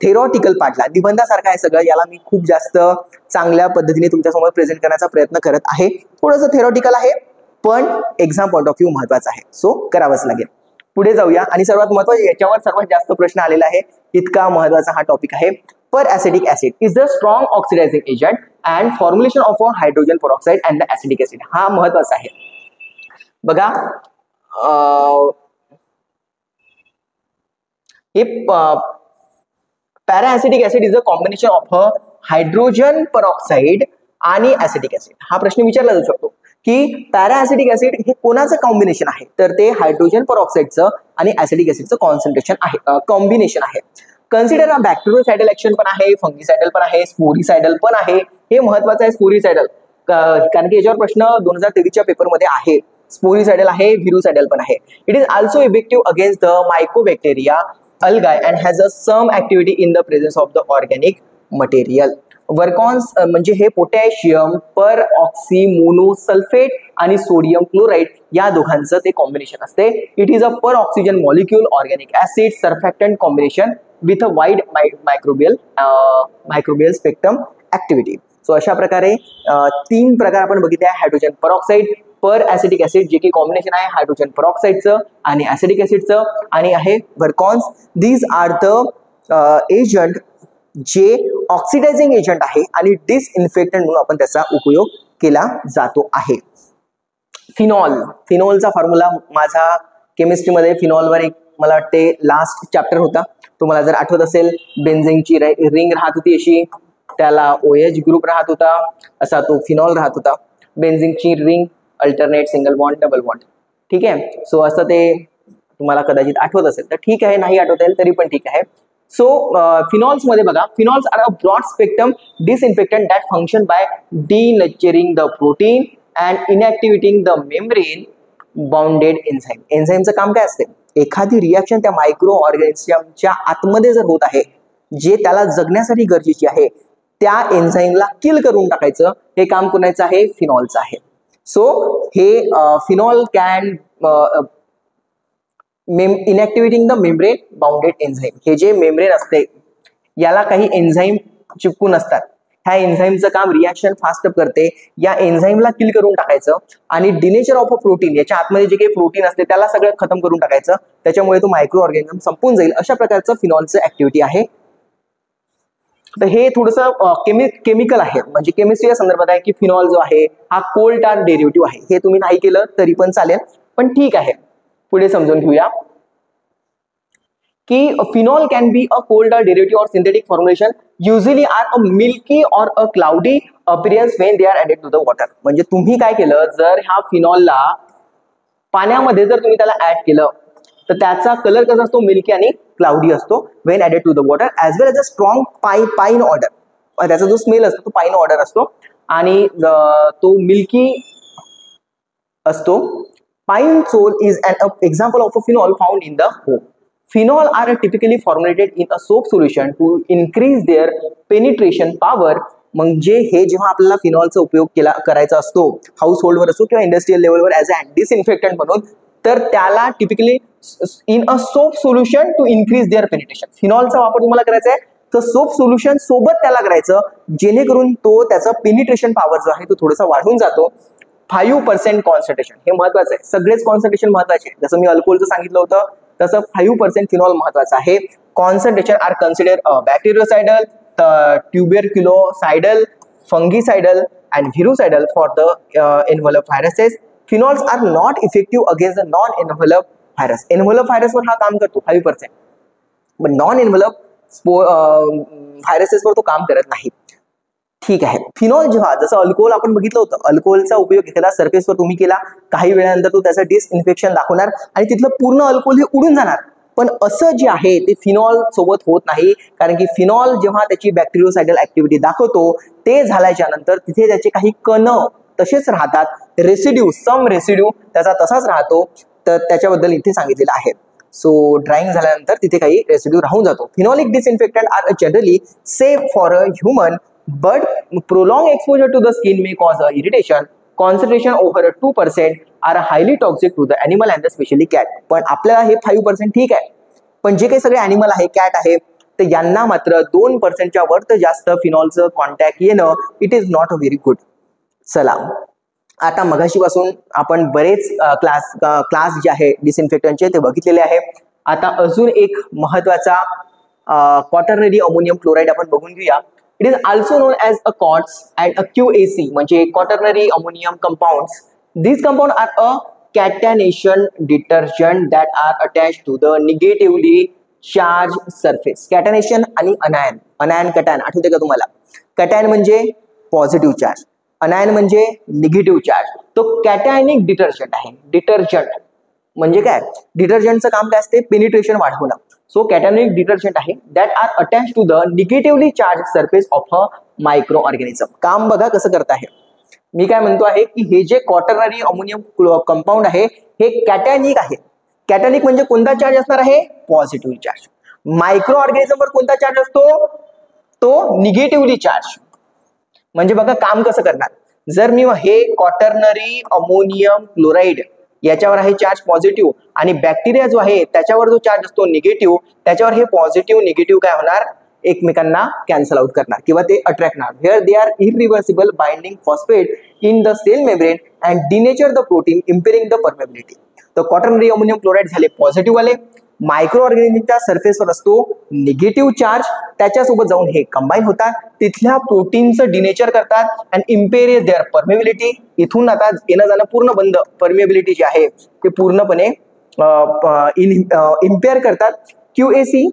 थेरॉटिकल पार्टला, निबंधासारखं आहे सगळं, याला मी खूप जास्त चांगल्या पद्धतीने तुमच्यासमोर प्रेझेंट करण्याचा प्रयत्न करत आहे. थोडंसं थेरॉटिकल आहे पण एक्झाम पॉइंट ऑफ व्ह्यू महत्वाचा आहे, सो करावंच लागेल. पुढे जाऊया. आणि सर्वात महत्त्वाचं, याच्यावर सर्वात जास्त प्रश्न आलेला आहे, इतका महत्वाचा हा टॉपिक आहे. Per acidic acid is the strong oxidising agent and formulation of a hydrogen peroxide and the acidic acid. हा महत्वाचा आहे बघा. हे para acidic acid is a combination of a hydrogen peroxide आणि ऍसिडिक ऍसिड. हा प्रश्न विचारला जाऊ शकतो की पॅरा ऍसिडिक ऍसिड हे कोणाचं कॉम्बिनेशन आहे, तर ते हायड्रोजन परऑक्साईडचं आणि ऍसिडिक ऍसिडचं कॉन्सन्ट्रेशन आहे, कॉम्बिनेशन आहे. कन्सिडर अ बॅक्टेरियोसायडल ऍक्शन पण आहे, फंगीसायडल पण आहे, स्पोरिसायडल पण आहे. हे महत्वाचं आहे स्पोरिसायडल, कारण की याच्यावर प्रश्न 2023च्या पेपरमध्ये आहे. स्पोरिसायडल आहे, व्हिरुसायडल पण आहे. It is also effective against the mycobacteria, algae and has a some activity in the presence of the organic material. वर्कॉन्स म्हणजे हे पोटॅशियम पर ऑक्सी मोनोसल्फेट आणि सोडियम क्लोराईड या दोघांचं ते कॉम्बिनेशन असते. It is a per oxygen molecule organic acid surfactant combination with a wide microbial spectrum activity. So अशा प्रकारे 3 प्रकार आपण बघितले आहे हायड्रोजन परऑक्साईड, पर ऍसिटिक ऍसिड जे की कॉम्बिनेशन आहे हायड्रोजन परऑक्साईडचं आणि ऍसिटिक ऍसिडचं, आणि आहे व्हरकॉन्स. दीज आर द एजंट जे ऑक्सिडायझिंग एजंट आहे आणि डिसइन्फेक्टंट म्हणून आपण त्याचा उपयोग केला जातो आहे. फिनॉलचा फॉर्म्युला माझा केमिस्ट्रीमध्ये फिनॉलवर एक मला वाटते लास्ट चॅप्टर होता. तुम्हाला जर आठवत असेल, बेन्झीनची रिंग राहत होती अशी, त्याला OH ग्रुप राहत होता, असा तो फिनॉल राहत होता. बेन्झीनची ring alternate single bond double bond. ठीक आहे. सो असं ते तुम्हाला कदाचित आठवत असेल तर ठीक आहे, नाही आठवत असेल तरी पण ठीक आहे. सो फिनॉल्स मध्ये बघा, phenols are a broad spectrum disinfectant that function by denaturing the protein and inactivating the membrane bounded enzyme. एन्झाईमचं काम काय असते? एखादी रिॲक्शन त्या मायक्रो ऑर्गॅनिझमच्या आतमध्ये जर होत आहे, जे त्याला जगण्यासाठी गरजेची आहे, त्या एन्झाईमला किल करून टाकायचं हे काम कोणाचं आहे? फिनॉलचं आहे. सो हे phenol can inactivating the membrane bounded enzyme. हे जे मेम्ब्रेन असते याला काही एन्झाईम चिपकून असतात. ह्या एन्झाईमचं काम रिॲक्शन फास्ट करते, या एन्झाईमला किल करून टाकायचं आणि डिनेचर ऑफ अ प्रोटीन, याच्या आतमध्ये जे काही प्रोटीन असते त्याला सगळं खतम करून टाकायचं, त्याच्यामुळे तो मायक्रो ऑर्गॅनिझम संपून जाईल. अशा प्रकारचं फिनॉलचं ऍक्टिव्हिटी आहे. तर हे थोडंसं केमिकल आहे, म्हणजे केमिस्ट्री या संदर्भात आहे की फिनॉल जो आहे हा कोल टार डेरिव्हेटिव्ह आहे. हे तुम्ही नाही केलं तरी पण चालेल, पण ठीक आहे. पुढे समजून घेऊया की phenol can be a coal tar derivative or synthetic formulation usually are a milky or a cloudy appearance when they are added to the water. म्हणजे तुम्ही काय केलं, जर ह्या फिनॉलला पाण्यामध्ये जर तुम्ही त्याला ऍड केलं तर त्याचा कलर कसा असतो? मिल्की आणि क्लाउडी असतो when added to the water, as well as a strong pine order. त्याचा जो स्मेल असतो तो पाईन ऑर्डर असतो आणि तो मिल्की असतो. Pine sol is an example of a phenol found in the home. Phenol are typically formulated in a soap solution to increase their penetration power. म्हणजे हे जेव्हा आपल्याला फिनॉलचा उपयोग करायचा असतो हाऊस होल्डवर असो किंवा इंडस्ट्रियल लेवलवर ॲज अ डिसइन्फेक्टंट म्हणून, तर त्याला typically in a soap solution to increase their penetration. फिनॉलचा वापर तुम्हाला करायचा आहे तर सोप सोल्युशन सोबत त्याला करायचं, जेणेकरून तो त्याचा पेनिट्रेशन पॉवर जो आहे तो थोडासा वाढून जातो. 5% कॉन्सन्ट्रेशन हे महत्वाचं आहे. सगळेच कॉन्सन्ट्रेशन महत्वाचे, जसं मी अल्कोहोलचं सांगितलं होतं तसं 5% फिनॉल महत्वाचं आहे. Concentration are consider bactericidal, tuberculocidal, fungicidal and virucidal for the envelope viruses. Phenols are not effective against the non envelope virus. Envelope व्हायरसवर हा काम करतो 5%, पण नॉन एनव्हलप व्हायरसेसवर तो काम करत नाही. ठीक आहे. फिनॉल जेव्हा, जसं अल्कोहोल आपण बघितलं होतं, अल्कोहोलचा उपयोग एखाद्या सरफेसवर तुम्ही केला, काही वेळानंतर तो त्याचं डिसइन्फेक्शन दाखवणार आणि तिथलं पूर्ण अल्कोहोल हे उडून जाणार. पण असं जे आहे ते फिनॉल सोबत होत नाही, कारण की फिनॉल जेव्हा त्याची बॅक्टेरियोसाइडल ऍक्टिव्हिटी दाखवतो ते झाल्याच्या नंतर तिथे त्याचे काही कण तसेच राहतात, रेसिड्यू, सम रेसिड्यू त्याचा तसाच राहतो, तर त्याच्याबद्दल इथे सांगितलेलं आहे. सो ड्राइंग झाल्यानंतर तिथे काही रेसिड्यू राहून जातो. Phenolic disinfectant are generally safe for a human, but prolonged exposure to the skin may cause irritation. Concentration over 2% are highly toxic to the animal and especially cat. पण आपल्याला हे 5% ठीक आहे, पण जे काही सगळे ॲनिमल आहे, कॅट आहे, तर यांना मात्र 2%च्या वर तर जास्त फिनॉलचं कॉन्टॅक्ट येणं it is not a very good. चला, आता मगाशीपासून आपण बरेच क्लास जे आहे डिसइन्फेक्टंटचे ते बघितलेले आहे. आता अजून एक महत्वाचा क्वाटर्नरी अमोनियम क्लोराईड आपण बघून घेऊया. It is also known as a COTS and a QAC, म्हणजे quaternary ammonium compounds. These compounds are a catenation detergent that are attached to the negatively charged surface. Catenation आणि अनायन, अनायन कटॅन आठवते का तुम्हाला? कटॅन म्हणजे positive charge, अनायन म्हणजे निगेटिव्ह चार्ज. तो कॅटॅनिक detergent आहे. Detergent म्हणजे काय? डिटर्जंटचं काम काय असते? पेनिट्रेशन वाढवणं. सो कॅटॅनिक डिटर्जंट आहे that are attach to the negatively charge surface of a micro organism. काम बघा कसं करत आहे. मी काय म्हणतो आहे की हे जे क्वाटर्नरी अमोनियम कंपाऊंड आहे हे कॅटॅनिक आहे. कॅटॅनिक म्हणजे कोणता चार्ज असणार आहे? Positive charge. मायक्रो ऑर्गॅनिझमवर कोणता चार्ज असतो? तो निगेटिव्हली चार्ज. म्हणजे बघा काम कसं करणार. जर मी हे क्वाटर्नरी अमोनियम क्लोराईड याच्यावर आहे चार्ज पॉझिटिव्ह आणि बॅक्टेरिया जो आहे त्याच्यावर जो चार्ज असतो निगेटिव्ह, त्याच्यावर हे पॉझिटिव्ह निगेटिव्ह काय होणार, एकमेकांना कॅन्सल आउट करणार किंवा ते अट्रॅक्ट होणार. Here they are irreversible binding phosphate in the cell membrane and denature the protein impairing the permeability. तर क्वाटर्नरी अमोनियम क्लोराईड झाले पॉझिटिव्ह वाले, मायक्रो ऑर्गॅनिझमच्या सरफेसवर असतो निगेटिव्ह चार्ज, त्याच्यासोबत जाऊन हे कंबाईन होतात, तिथल्या प्रोटीनचं डिनेचर करतात अँड इम्पेअर देअर परमेबिलिटी. इथून आता येणं जाणं पूर्ण बंद, परमेबिलिटी जी आहे ते पूर्णपणे इम्पेअर करतात. QAC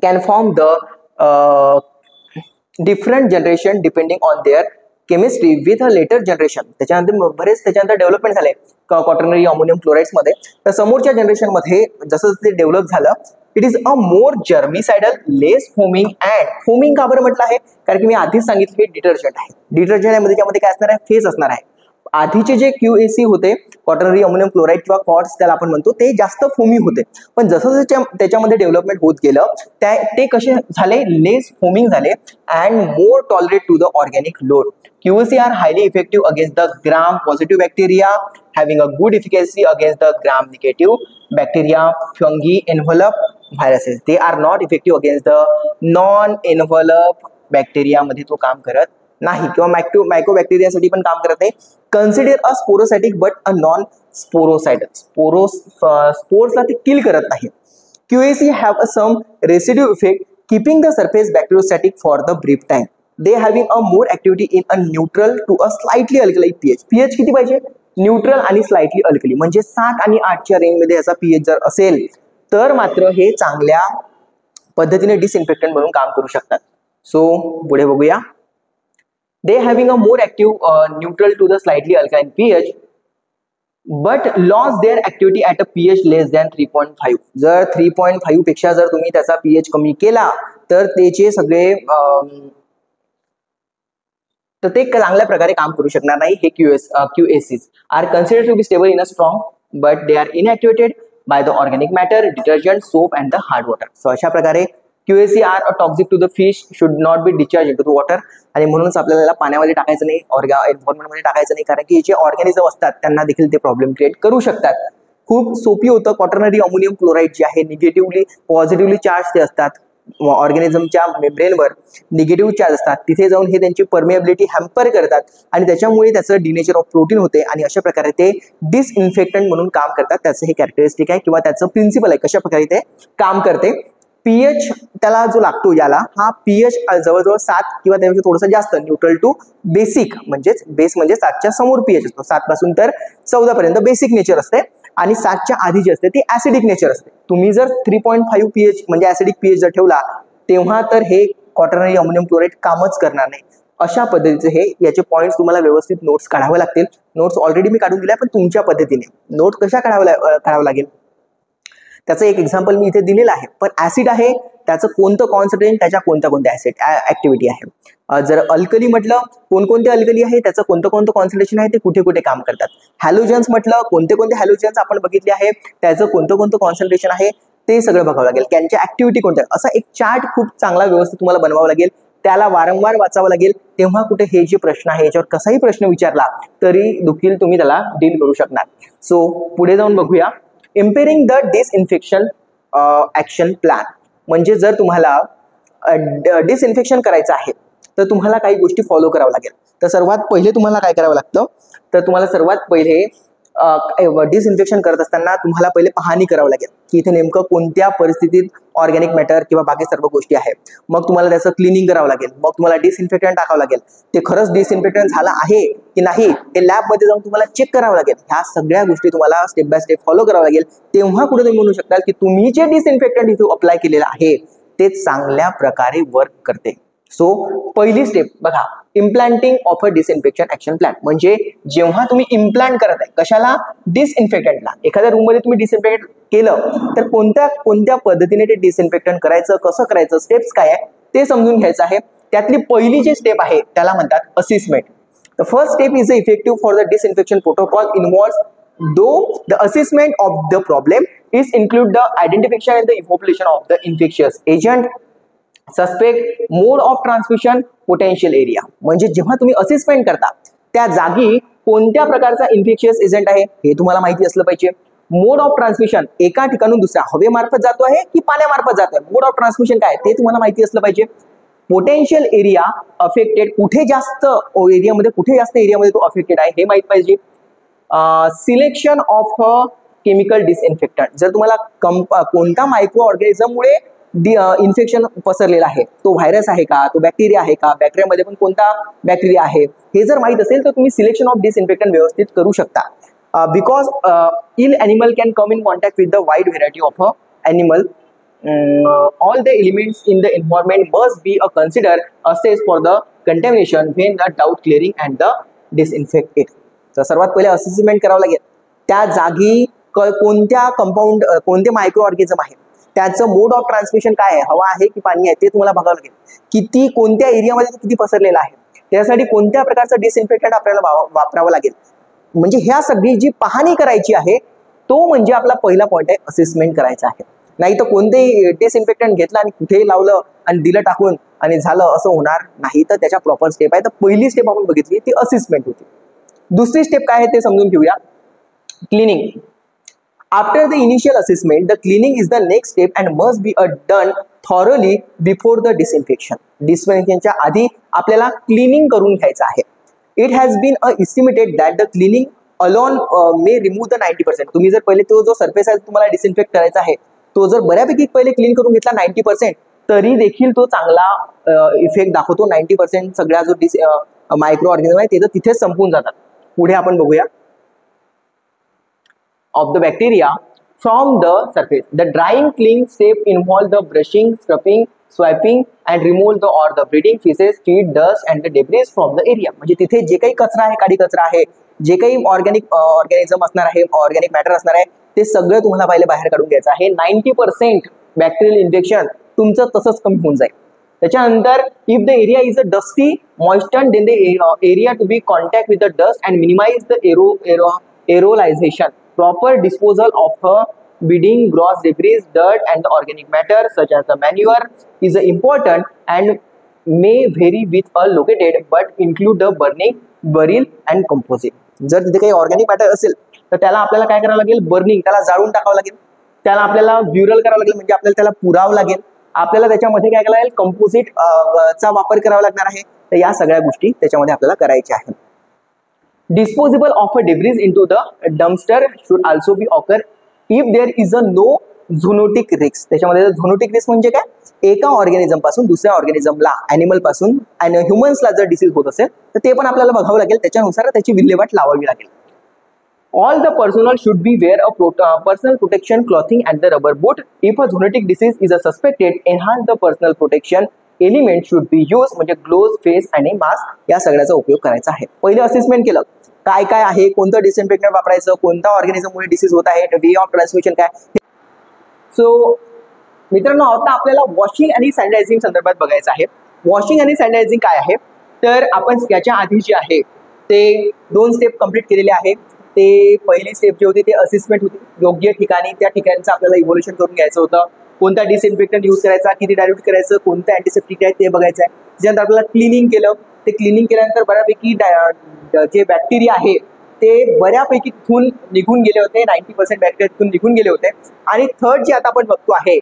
can form the different generation depending on their chemistry with a later generation. त्याच्यानंतर बरेच त्याच्यानंतर डेव्हलपमेंट झाले क्वाटर्नरी अमोनियम क्लोराइड्स मध्ये. तर समोरच्या जनरेशन मध्ये जसं ते डेव्हलप झालं, it is a more germicidal, less foaming. And foaming का बरं म्हटलं आहे, कारण की मी आधीच सांगितलं हे डिटर्जंट आहे. डिटर्जंट मध्ये त्यामध्ये काय असणार आहे, फेज असणार आहे. आधीचे जे QAC होते क्वाटर्नरी अमोनियम क्लोराईड किंवा क्वार्ट्स त्याला आपण म्हणतो, ते जास्त फोमी होते. पण जसं त्याच्यामध्ये डेव्हलपमेंट होत गेलं ते कसे झाले, लेस फोमिंग झाले and more tolerate to the organic load. QAC are highly effective against the gram positive bacteria, having a good efficacy against the gram negative bacteria, fungi, envelope, viruses. They are not effective against the non envelope bacteria मध्ये तो काम करत नाही किंवा मायक्रोबॅक्टेरियासाठी पण काम करत नाही. Consider a sporocytic but a non sporicidal. स्पोर्सला ते किल करत नाही. QAC have a some residue effect keeping the surface bacteriostatic for the brief time. They having a more activity in a neutral to a slightly alkali pH. pH किती पाहिजे, neutral आणि slightly alkali, म्हणजे 7 आणि 8च्या range मध्ये याचा pH जर असेल तर मात्र हे चांगल्या पद्धतीने डिसइन्फेक्टंट म्हणून काम करू शकतात. सो पुढे बघूया. They having a more active neutral to the slightly alkaline pH but lost their activity at a pH less than 3.5. जर 3.5 पेक्षा जर तुम्ही त्याचा pH कमी केला तर त्याचे सगळे तर ते चांगल्या प्रकारे काम करू शकणार नाही. हे QACs are considered to be stable in a strong but they are inactivated by the organic matter, detergent, soap and the hard water. So अशा प्रकारे QAC are a toxic to the fish, should not be discharged into the water. आणि म्हणूनच आपल्याला पाण्यामध्ये टाकायचं नाही, environment मध्ये टाकायचं नाही, कारण की जे ऑर्गॅनिझम असतात त्यांना देखील ते प्रॉब्लेम क्रिएट करू शकतात. खूप सोपी होतं. क्वाटर्नरी अमोनियम क्लोराईड जे आहे निगेटिव्हली पॉझिटिव्हली चार्ज ते असतात, ऑर्गॅनिझमच्या मेम्ब्रेनवर निगेटिव्ह चार्ज असतात, तिथे जाऊन हे त्यांची परमिएबिलिटी हॅम्पर करतात आणि त्याच्यामुळे त्याचं डिनेचर ऑफ प्रोटीन होते आणि अशा प्रकारे ते डिसइन्फेक्टंट म्हणून काम करतात. त्याचं हे कॅरेक्टरिस्टिक आहे किंवा त्याचं प्रिन्सिपल आहे कशा प्रकारे ते काम करते. pH त्याला जो लागतो याला, हा pH जवळजवळ 7 किंवा त्यापेक्षा थोडंसं जास्त, न्यूट्रल टू बेसिक, म्हणजेच बेस म्हणजे 7च्या समोर pH असतो. 7 पासून तर 14 पर्यंत बेसिक नेचर असते आणि 7च्या आधी जे असते ती ऍसिडिक नेचर असते. तुम्ही जर 3.5 pH म्हणजे ऍसिडिक pH जर ठेवला तेव्हा तर हे क्वाटर्नरी अमोनियम क्लोराईड कामच करणार नाही. अशा पद्धतीचे हे याचे पॉईंट्स तुम्हाला व्यवस्थित नोट्स काढावे लागतील. नोट्स ऑलरेडी मी काढून दिल्या, पण तुमच्या पद्धतीने नोट कशा काढावं लागेल त्याचं एक एक्झाम्पल मी इथे दिलेलं आहे. पण ऍसिड आहे त्याचं कोणतं कॉन्सन्ट्रेशन, त्याच्या कोणत्या ऍसिड ऍक्टिव्हिटी आहे. जर अल्कली म्हटलं कोणकोणते अल्कली आहे, त्याचं कोणतं कॉन्सन्ट्रेशन आहे, ते कुठे कुठे काम करतात. हॅलोजन्स म्हटलं कोणते हॅलोजन्स आपण बघितले आहे, त्याचं कोणतं कॉन्सन्ट्रेशन आहे, ते सगळं बघावं लागेल. त्यांच्या ऍक्टिव्हिटी कोणत्या, असा एक चार्ट खूप चांगला व्यवस्थित तुम्हाला बनवावं लागेल. त्याला वारंवार वाचावं लागेल. तेव्हा कुठे हे जे प्रश्न आहे याच्यावर कसाही प्रश्न विचारला तरी देखील तुम्ही त्याला डील करू शकणार. सो पुढे जाऊन बघूया. इम्पेरिंग द डिसइन्फेक्शन ऍक्शन प्लॅन. म्हणजे जर तुम्हाला डिसइन्फेक्शन करायचं आहे तर तुम्हाला काही गोष्टी फॉलो करावं लागेल. तर सर्वात पहिले तुम्हाला काय करावं लागतं, तर तुम्हाला सर्वात पहिले डिसइन्फेक्शन करत असताना तुम्हाला पहिले पाहणी करावं लागेल की इथे नेमकं कोणत्या परिस्थितीत ऑर्गॅनिक मॅटर किंवा बाकी सर्व गोष्टी आहेत. मग तुम्हाला त्याचं क्लिनिंग करावं लागेल, मग तुम्हाला डिसइन्फेक्टंट टाकावं लागेल. ते खरंच डिसइन्फेक्टंट झालं आहे की नाही हे लॅबमध्ये जाऊन तुम्हाला चेक करावं लागेल. ह्या सगळ्या गोष्टी तुम्हाला स्टेप बाय स्टेप फॉलो करावं लागेल. तेव्हा कुठे तुम्ही म्हणू शकाल की तुम्ही जे डिसइन्फेक्टंट इथे अप्लाय केलेलं आहे ते चांगल्या प्रकारे वर्क करते. सो पहिली स्टेप बघा, implanting of a disinfection action plan. म्हणजे जेव्हा तुम्ही इम्प्लांट करत आहे कशाला, डिसइन्फेक्टंटला, एखाद्या रूम मध्ये तुम्ही डिसइन्फेक्ट केलं तर कोणत्या पद्धतीने ते डिसइन्फेक्टंट करायचं, कसं करायचं, स्टेप्स काय आहे ते समजून घ्यायचं आहे. त्यातली पहिली जी स्टेप आहे त्याला म्हणतात assessment. The first step is effective for the disinfection protocol involves though the assessment of the problem is include the identification and the evaluation of the infectious agent, suspect, mode of transmission, potential area. म्हणजे जेव्हा तुम्ही assessment करता त्या जागी कोणत्या प्रकारचा infectious agent आहे हे तुम्हाला माहिती असलं पाहिजे. मोड ऑफ ट्रान्समिशन एका ठिकाणून दुसऱ्या हवेमार्फत जातो आहे की पाण्यामार्फत जातो आहे, मोड ऑफ ट्रान्समिशन काय ते तुम्हाला माहिती असलं पाहिजे. पोटेन्शियल एरिया अफेक्टेड कुठे जास्त एरियामध्ये तो अफेक्टेड आहे हे माहित पाहिजे. Selection of a chemical disinfectant, जर तुम्हाला कोणता मायक्रो ऑर्गॅनिझममुळे इन्फेक्शन पसरलेलं आहे, तो व्हायरस आहे का, तो बॅक्टेरिया आहे का, बॅक्टेरियामध्ये पण कोणता बॅक्टेरिया आहे हे जर माहित असेल तर तुम्ही सिलेक्शन ऑफ डिसइन्फेक्टंट व्यवस्थित करू शकता. Because ill animal can come in contact with the wide variety of a animal. All the elements in the environment must be considered assessed for the contamination when the doubt clearing and the disinfect it. तर सर्वात पहिले assessment करावं लागेल त्या जागी कोणत्या compound कोणते micro organism आहे, त्याचं मोड ऑफ ट्रान्समिशन काय आहे, हवा आहे की पाणी आहे ते तुम्हाला बघावं लागेल. किती कोणत्या एरियामध्ये किती पसरलेला आहे, त्यासाठी कोणत्या प्रकारचं डिसइन्फेक्टंट आपल्याला वापरावं लागेल. म्हणजे ह्या सगळी जी पाहणी करायची आहे तो म्हणजे आपला पहिला पॉईंट आहे, असेसमेंट करायचा आहे. नाही तर कोणतेही डिसइन्फेक्टंट घेतलं आणि कुठेही लावलं आणि दिलं टाकून आणि झालं असं होणार नाही. तर त्याच्या प्रॉपर स्टेप आहे. तर पहिली स्टेप आपण बघितली ती असेसमेंट होती. दुसरी स्टेप काय आहे ते समजून घेऊया. Cleaning. After the initial assessment the cleaning is the next step and must be done thoroughly before the disinfection. डिसइन्फेक्शनच्या आधी आपल्याला क्लिनिंग करून घ्यायचं आहे. It has been estimated that the cleaning alone may remove the 90%. तुम्ही जर पहिले तो जो सरफेस आहे तुम्हाला डिसइन्फेक्ट करायचा आहे तो जर बऱ्यापैकी पहिले क्लीन करून घेतला 90%, तरी देखील तो चांगला इफेक्ट दाखवतो. 90% सगळ्या जो मायक्रो ऑर्गॅनिझम आहे ते तर तिथेच संपून जातात. पुढे आपण बघूया. Of the bacteria from the surface. The drawing clean step involve the brushing, scrubbing, swapping and remove the or the breeding faeces, feed, dust and the debris from the area. म्हणजे तिथे जे काही कचरा आहे, काडी कचरा आहे, जे काही ऑर्गॅनिझम असणार आहे, ऑर्गॅनिक मॅटर असणार आहे ते सगळं तुम्हाला पहिले बाहेर काढून घ्यायचं आहे. 90% बॅक्टेरियल इन्फेक्शन तुमचं तसंच कमी होऊन जाईल. त्याच्यानंतर if the area is a dusty moisten then the area to be contact with the dust and minimize the aerosolization. Proper disposal of bedding gross debris, dirt and the organic matter such as the manure is important and may vary with a located but include the burning, burial and composite. जर तिथे काही organic matter असेल तर त्याला आपल्याला काय करावं लागेल, बर्निंग, त्याला जाळून टाकावं लागेल. त्याला आपल्याला ब्युरल करावं लागेल, म्हणजे आपल्याला त्याला पुरावं लागेल. आपल्याला त्याच्यामध्ये काय करावं लागेल, कंपोजिट चा वापर करावा लागणार आहे. तर या सगळ्या गोष्टी त्याच्यामध्ये आपल्याला करायच्या आहेत. Disposable of a debris into the dumpster should also be occur if there is a no zoonotic risk. त्याच्यामध्ये झोनोटिक रिस्क म्हणजे काय, एका ऑर्गॅनिझम पासून दुसऱ्या ऑर्गॅनिझमला, अॅनिमल पासून आणि ह्युमन्सला जर डिसीज होत असेल तर ते पण आपल्याला बघावं लागेल. त्याच्यानुसार त्याची विल्हेवाट लावावी लागेल. All the personnel should be wear a personal protection clothing and the rubber boot. If a zoonotic disease is suspected, enhance the personal protection element should be used. म्हणजे ग्लोव्ज, फेस आणि मास्क या सगळ्याचा उपयोग करायचा आहे. पहिले assessment केलं काय काय आहे, कोणतं डिसइन्फेक्टंट वापरायचं, कोणता ऑर्गॅनिझममुळे डिसीज होत आहे, वे ऑफ ट्रान्समिशन काय. सो मित्रांनो आता आपल्याला वॉशिंग आणि सॅनिटायझिंग संदर्भात बघायचं आहे. वॉशिंग आणि सॅनिटायझिंग काय आहे, तर आपण याच्या आधी जे आहे ते 2 स्टेप कंप्लीट केलेले आहेत. ते पहिली स्टेप जी होती ते असेसमेंट होती. योग्य ठिकाणी त्या ठिकाणचं आपल्याला इव्होल्युशन करून घ्यायचं होतं. कोणता डिसइन्फेक्टंट यूज करायचा, किती डायल्यूट करायचं, कोणतं अँटीसेप्टिक आहे ते बघायचं आहे. त्याच्यानंतर आपल्याला क्लिनिंग केलं. ते क्लिनिंग केल्यानंतर बऱ्यापैकी जे बॅक्टेरिया आहे ते बऱ्यापैकी तिथून निघून गेले होते. 90% बॅक्टेरिया तिथून निघून गेले होते. आणि थर्ड जे आता आपण बघतो आहे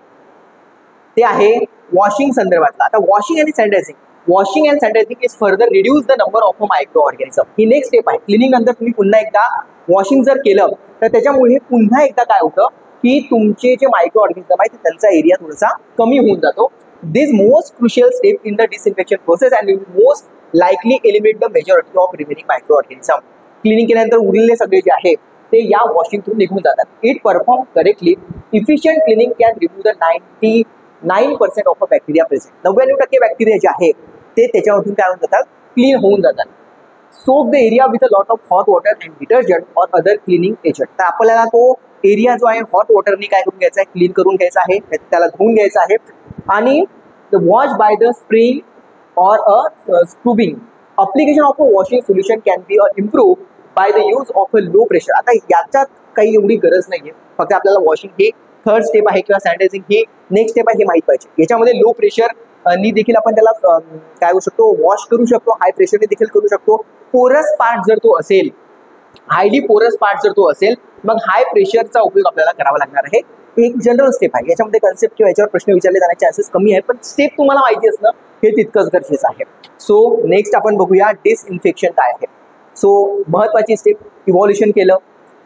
ते आहे वॉशिंग संदर्भातला. आता वॉशिंग आणि sanitizing. Washing and sanitizing is further reduce the number of a micro organism. ही नेक्स्ट स्टेप आहे. क्लिनिंग नंतर तुम्ही पुन्हा एकदा वॉशिंग जर केलं तर त्याच्यामुळे पुन्हा एकदा काय होतं की तुमचे जे मायक्रो ऑर्गॅनिझम आहे त्यांचा एरिया थोडासा कमी होऊन जातो. This most crucial step in the disinfection process and most likely eliminate the majority of remaining micro organism. Cleaning केल्यानंतर उरलेले सगळे जे आहे ते या वॉशिंग थ्रू निघून जातात. It perform correctly efficient cleaning can remove the 99% of a bacteria present. 99% bacteria जे आहे ते त्याच्यावरून काय होऊन जातात, क्लीन होऊन जातात. Soap the area with a lot of hot water and detergent or other cleaning agent. तर आपल्याला तो एरिया जो आहे हॉट वॉटरनी काय करून घ्यायचा आहे, क्लीन करून घ्यायचा आहे, त्याला धुवून घ्यायचा आहे. आणि wash by the spring or a scrubbing. Application of a washing solution can be improve by the use of a low pressure. आता याच्यात काही एवढी गरज नाही आहे, फक्त आपल्याला वॉशिंग हे थर्ड स्टेप आहे किंवा सॅनिटायझिंग ही नेक्स्ट स्टेप आहे हे माहीत पाहिजे. याच्यामध्ये लो प्रेशर नी देखील आपण त्याला काय करू शकतो, वॉश करू शकतो. हाय प्रेशरने देखील करू शकतो. पोरस पार्ट जर तो असेल, हायली पोरस पार्ट जर तो असेल, मग हाय प्रेशरचा उपयोग आपल्याला करावा लागणार आहे. एक जनरल स्टेप आहे, याच्यामध्ये कन्सेप्ट किंवा याच्यावर प्रश्न विचारले जाण्याचे चान्सेस कमी आहे, पण स्टेप तुम्हाला माहिती असणं हे तितकंच गरजेचं आहे. सो नेक्स्ट आपण बघूया डिसइन्फेक्शन काय आहे. सो महत्त्वाची स्टेप, इव्हॉल्युशन केलं,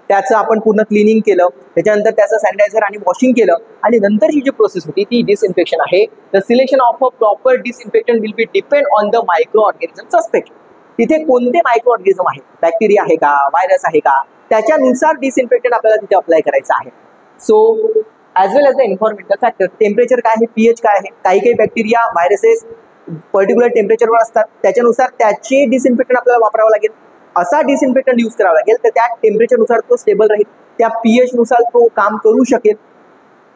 त्याचं आपण पूर्ण क्लिनिंग केलं, त्याच्यानंतर त्याचं सॅनिटायझर आणि वॉशिंग केलं, आणि नंतरची जी प्रोसेस होती ती डिसइन्फेक्शन आहे. The selection of a proper disinfectant will be depend on the micro organism suspect. तिथे कोणते मायक्रो ऑर्गॅनिझम आहे, बॅक्टेरिया आहे का, व्हायरस आहे का, त्याच्यानुसार डिसइन्फेक्टंट आपल्याला तिथे अप्लाय करायचं आहे. So as well as the environmental factor, temperature काय आहे, पीएच काय आहे, काही बॅक्टेरिया व्हायरसेस पर्टिक्युलर टेम्परेचरवर असतात, त्याच्यानुसार त्याचे डिसइन्फेक्टंट आपल्याला वापरावं लागेल. असा डिसइन्फेक्टंट यूज करावा लागेल तर त्या टेम्परेचरनुसार तो स्टेबल राहील, त्या पीएच नुसार तो काम करू शकेल.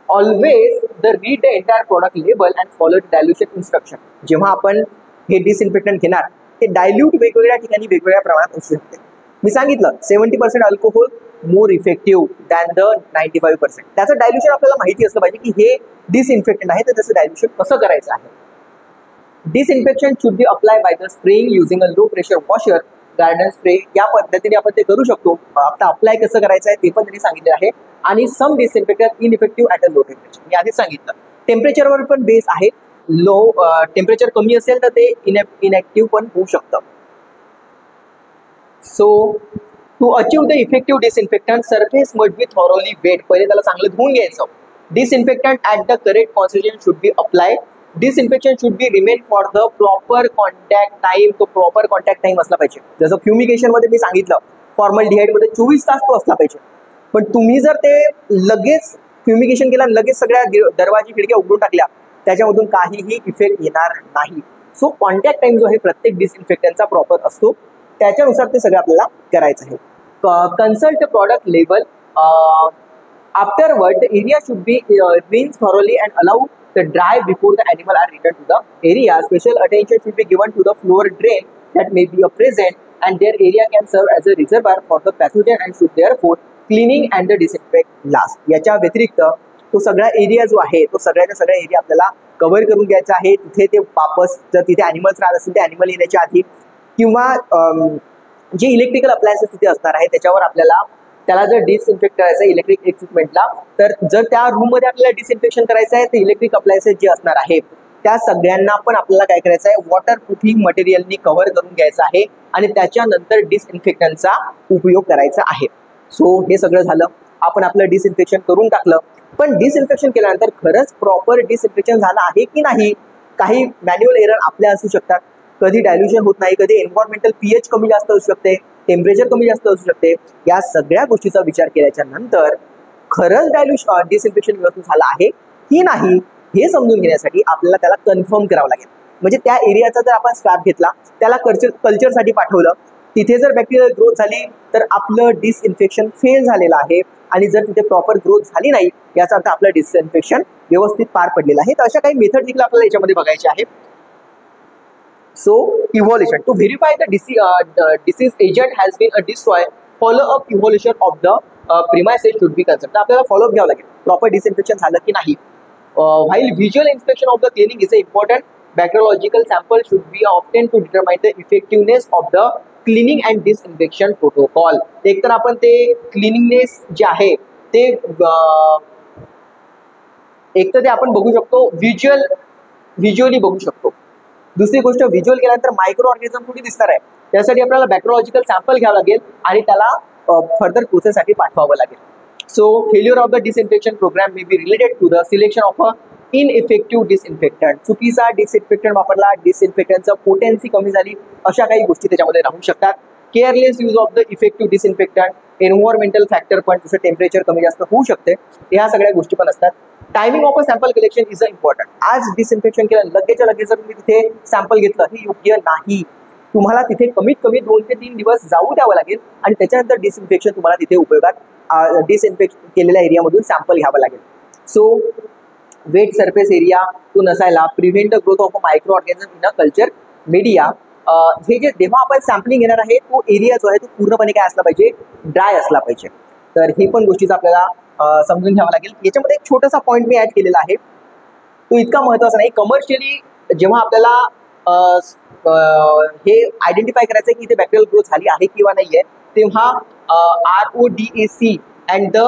Always the read the entire product label and follow the dilution instruction. जेव्हा आपण हे डिसइन्फेक्टंट घेणार ते डायल्यूट वेगवेगळ्या ठिकाणी वेगवेगळ्या प्रमाणात असू शकते. मी सांगितलं 70% alcohol more effective than the 95%. त्याचं डायल्युशन आपल्याला माहिती असलं पाहिजे की हे डिसइन्फेक्टंट आहे तर त्याचं डायल्युशन कसं करायचं आहे. Disinfection should be apply by the spraying using a low pressure washer, garden spray. या पद्धतीने आपण ते करू शकतो. आता अप्लाय कसं करायचं आहे ते पण त्यांनी सांगितलं आहे. आणि some disinfectant ineffective at a low temperature. मी आधीच सांगितलं टेम्परेचरवर पण बेस आहे. लो टेम्परेचर कमी असेल तर ते इनएक्टिव्ह पण होऊ शकतं. So to achieve the effective disinfectant surface must be thoroughly wet. पहिले त्याला चांगलं धुवून घ्यायचं. Disinfectant at the correct concentration should be apply. Disinfection should be remain for the proper contact time. तो प्रॉपर कॉन्टॅक्ट टाइम असला पाहिजे. जसं फ्युमिगेशनमध्ये मी सांगितलं फॉर्मलडिहाइडमध्ये 24 तास तो असला पाहिजे. पण तुम्ही जर ते लगेच फ्युमिगेशन केलं, लगेच सगळ्या दरवाजे खिडक्या उघडून टाकल्या, त्याच्यामधून काहीही इफेक्ट येणार नाही. सो कॉन्टॅक्ट टाइम जो आहे प्रत्येक डिसइन्फेक्टंटचा प्रॉपर असतो, त्याच्यानुसार ते सगळं आपल्याला करायचं आहे. Consult product label. Afterward the area should be rinse thoroughly and allow the dry before the animal are returned to the area. Special attention should be given to the floor drain that may be present, and their area can serve as a reservoir for the pathogen and should therefore cleaning and the disinfect last. याच्या व्यतिरिक्त तो सगळा area जो आहे तो सगळ्याचा सगळा area आपल्याला कव्हर करून घ्यायचा आहे. तिथे ते वापस जर तिथे ॲनिमल्स राहत असेल ते ॲनिमल येण्याच्या आधी किंवा जे इलेक्ट्रिकल अप्लायन्सेस तिथे असणार आहे त्याच्यावर आपल्याला त्याला जर डिसइन्फेक्ट करायचं आहे इलेक्ट्रिक इक्विपमेंटला, तर जर त्या रूममध्ये आपल्याला डिसइन्फेक्शन करायचं आहे तर इलेक्ट्रिक अप्लायन्सेस जे असणार आहे त्या सगळ्यांना पण आपल्याला काय करायचं आहे, वॉटर प्रूफिंग मटेरियलनी कव्हर करून घ्यायचं आहे आणि त्याच्यानंतर डिसइन्फेक्टंटचा उपयोग करायचा आहे. सो हे सगळं झालं, आपण आपलं डिसइन्फेक्शन करून टाकलं. पण डिसइन्फेक्शन केल्यानंतर खरंच प्रॉपर डिसइन्फेक्शन झालं आहे की नाही, काही मॅन्युअल एरर आपल्या असू शकतात. कधी डायल्युशन होत नाही, कधी एन्व्हायरमेंटल पीएच कमी जास्त असू शकते, टेम्परेचर कमी जास्त असू शकते. या सगळ्या गोष्टीचा विचार केल्याच्या नंतर खरंच डिसइन्फेक्शन व्यवस्थित झालं आहे की नाही हे समजून घेण्यासाठी आपल्याला त्याला कन्फर्म करावं लागेल. म्हणजे त्या एरियाचा जर आपण स्वॅब घेतला, त्याला कल्चरसाठी पाठवलं, तिथे जर बॅक्टेरियल ग्रोथ झाली तर आपलं डिसइन्फेक्शन फेल झालेलं आहे. आणि जर तिथे प्रॉपर ग्रोथ झाली नाही याचा अर्थ आपलं डिसइन्फेक्शन व्यवस्थित पार पडलेलं आहे. तर अशा काही मेथड देखील आपल्याला याच्यामध्ये बघायचे आहे. So evolution to verify the disease agent has been a destroy, follow up evolution of the premises should be considered. आपल्याला फॉलो अप घ्यावं लागेल प्रॉपर डिसइन्फेक्शन झालं की नाही. While visual inspection of the cleaning is important, bacteriological sample should be obtained to determine the effectiveness of the cleaning and disinfection protocol. एक तर आपण ते क्लिनिंगनेस जे आहे ते एक तर ते आपण बघू शकतो, व्हिज्युअली बघू शकतो. दुसरी गोष्ट, व्हिज्युअल केल्यानंतर मायक्रो ऑर्गॅनिझम थोडी दिसणार आहे, त्यासाठी आपल्याला बॅक्टेरियोलॉजिकल सॅम्पल घ्यावं लागेल आणि त्याला फर्दर प्रोसेससाठी पाठवावं लागेल. So failure of the disinfection program may be related to the selection of a ineffective disinfectant. चुकीचा डिसइन्फेक्टंट वापरला, डिसइन्फेक्टंटचं पोटेन्सी कमी झाली, अशा काही गोष्टी त्याच्यामध्ये राहू शकतात. Careless use of the effective disinfectant, environmental factor पण जसं टेम्परेचर कमी जास्त होऊ शकते, ह्या सगळ्या गोष्टी पण असतात. Timing of a sample collection is important. आज डिसइन्फेक्शन केलं, लगेच जर तुम्ही तिथे सॅम्पल घेतलं हे योग्य नाही. तुम्हाला तिथे कमीत कमी 2 ते 3 दिवस जाऊ द्यावं लागेल आणि त्याच्यानंतर डिसइन्फेक्शन तुम्हाला तिथे उपयोगात डिसइन्फेक्ट केलेल्या एरियामधून सॅम्पल घ्यावं लागेल. सो वेट सरफेस एरिया तो नसायला, prevent the growth of a micro organism in a culture media. हे जे जेव्हा आपण सॅम्पलिंग घेणार आहे तो एरिया जो आहे तो पूर्णपणे काय असला पाहिजे, ड्राय असला पाहिजे. तर हे पण गोष्टीचा आपल्याला समजून घ्यावं लागेल. याच्यामध्ये एक छोटासा पॉईंट मी ऍड केलेला आहे, तो इतका महत्त्वाचा नाही. कमर्शियली जेव्हा आपल्याला हे आयडेंटिफाय करायचं की इथे बॅक्टेरियल ग्रोथ झाली आहे किंवा नाही आहे, तेव्हा RODAC and the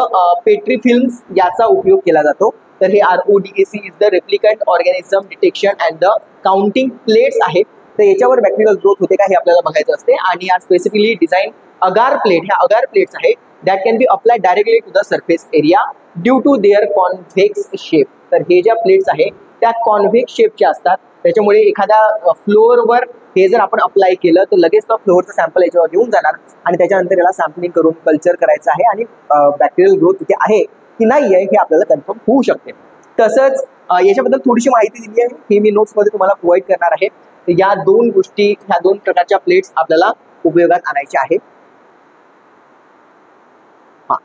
petri films याचा उपयोग केला जातो. तर हे RODAC is the replicate organism detection and the counting plates आहे. तर याच्यावर बॅक्टेरियल ग्रोथ होते का हे आपल्याला बघायचं असते. आणि या स्पेसिफिकली डिझाईन अगार प्लेट, ह्या अगार प्लेट्स आहेत that can be apply directly to the surface area due to their convex shape. तर हे ज्या प्लेट्स आहे त्या कॉन्व्हेक्स शेपच्या असतात, त्याच्यामुळे एखाद्या फ्लोअरवर हे जर आपण अप्लाय केलं तर लगेच तो फ्लोअरचं सॅम्पल याच्यावर घेऊन जाणार आणि त्याच्यानंतर याला सॅम्पलिंग करून कल्चर करायचं आहे आणि बॅक्टेरियल ग्रोथ तिथे आहे की नाही आहे हे आपल्याला कन्फर्म होऊ शकते. तसंच याच्याबद्दल थोडीशी माहिती दिली आहे, हे मी नोट्समध्ये तुम्हाला प्रोव्हाइड करणार आहे. या दोन गोष्टी, ह्या दोन प्रकारच्या प्लेट्स आपल्याला उपयोगात आणायच्या आहेत.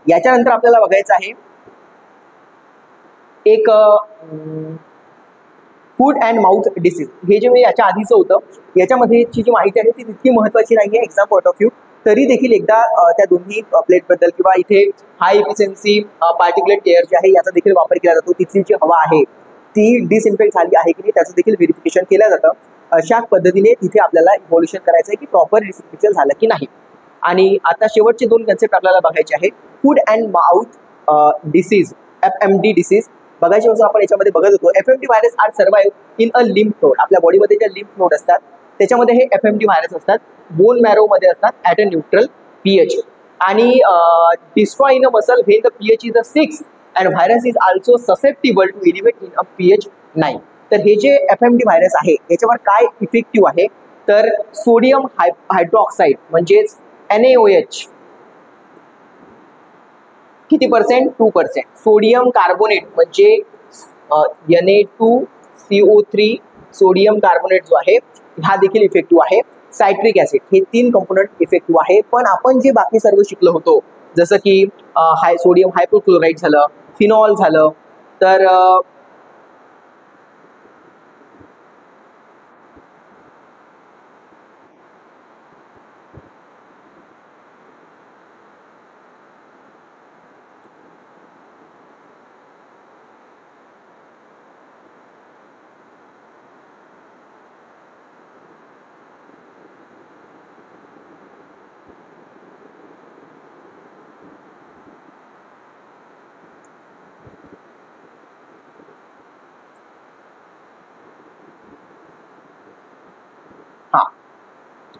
याच्यानंतर आपल्याला बघायचं आहे एक फूड अँड माउथ डिसीज. हे जे मी याच्या आधीचं होतं याच्यामध्ये जी माहिती आहे ती तितकी महत्त्वाची नाही आहे एक्झाम पॉईंट ऑफ व्ह्यू. तरी देखील एकदा त्या दोन्ही प्लेटबद्दल किंवा इथे हाय इफिशियन्सी पार्टिक्युलेट एअर जे आहे याचा देखील वापर केला जातो, तिथली जी हवा आहे ती डिसइन्फेक्ट झाली आहे की नाही त्याचं देखील व्हेरिफिकेशन केलं जातं. अशा पद्धतीने तिथे आपल्याला इव्हॉल्युशन करायचं आहे की प्रॉपर डिसइन्फेक्शन झालं की नाही. आणि आता शेवटचे दोन कन्सेप्ट आपल्याला बघायचे आहेत. Food and mouth disease, FMD disease बघायचे असं आपण याच्यामध्ये बघत होतो. FMD virus are survive in a lymph node. आपल्या बॉडीमध्ये ज्या लिम्फ नोड असतात त्याच्यामध्ये हे FMD व्हायरस असतात. बोन मॅरोमध्ये असतात ॲट अ न्यूट्रल pH आणि destroy in a muscle when the pH is a 6 and virus is also susceptible to elevate in a pH 9. तर हे जे FMD व्हायरस आहे याच्यावर काय इफेक्टिव्ह आहे तर सोडियम हायड्रॉक्साईड म्हणजेच NaOH किती पर्सेंट? 2%. सोडियम कार्बोनेट म्हणजे Na2CO3 सोडियम कार्बोनेट जो आहे हा देखील इफेक्टिव्ह आहे. सायट्रिक ऍसिड हे 3 कंपोनंट इफेक्टिव्ह आहे. पण आपण जे बाकी सर्व शिकलो होतो जसं की सोडियम हायपोक्लोराईड झालं, फिनॉल झालं, तर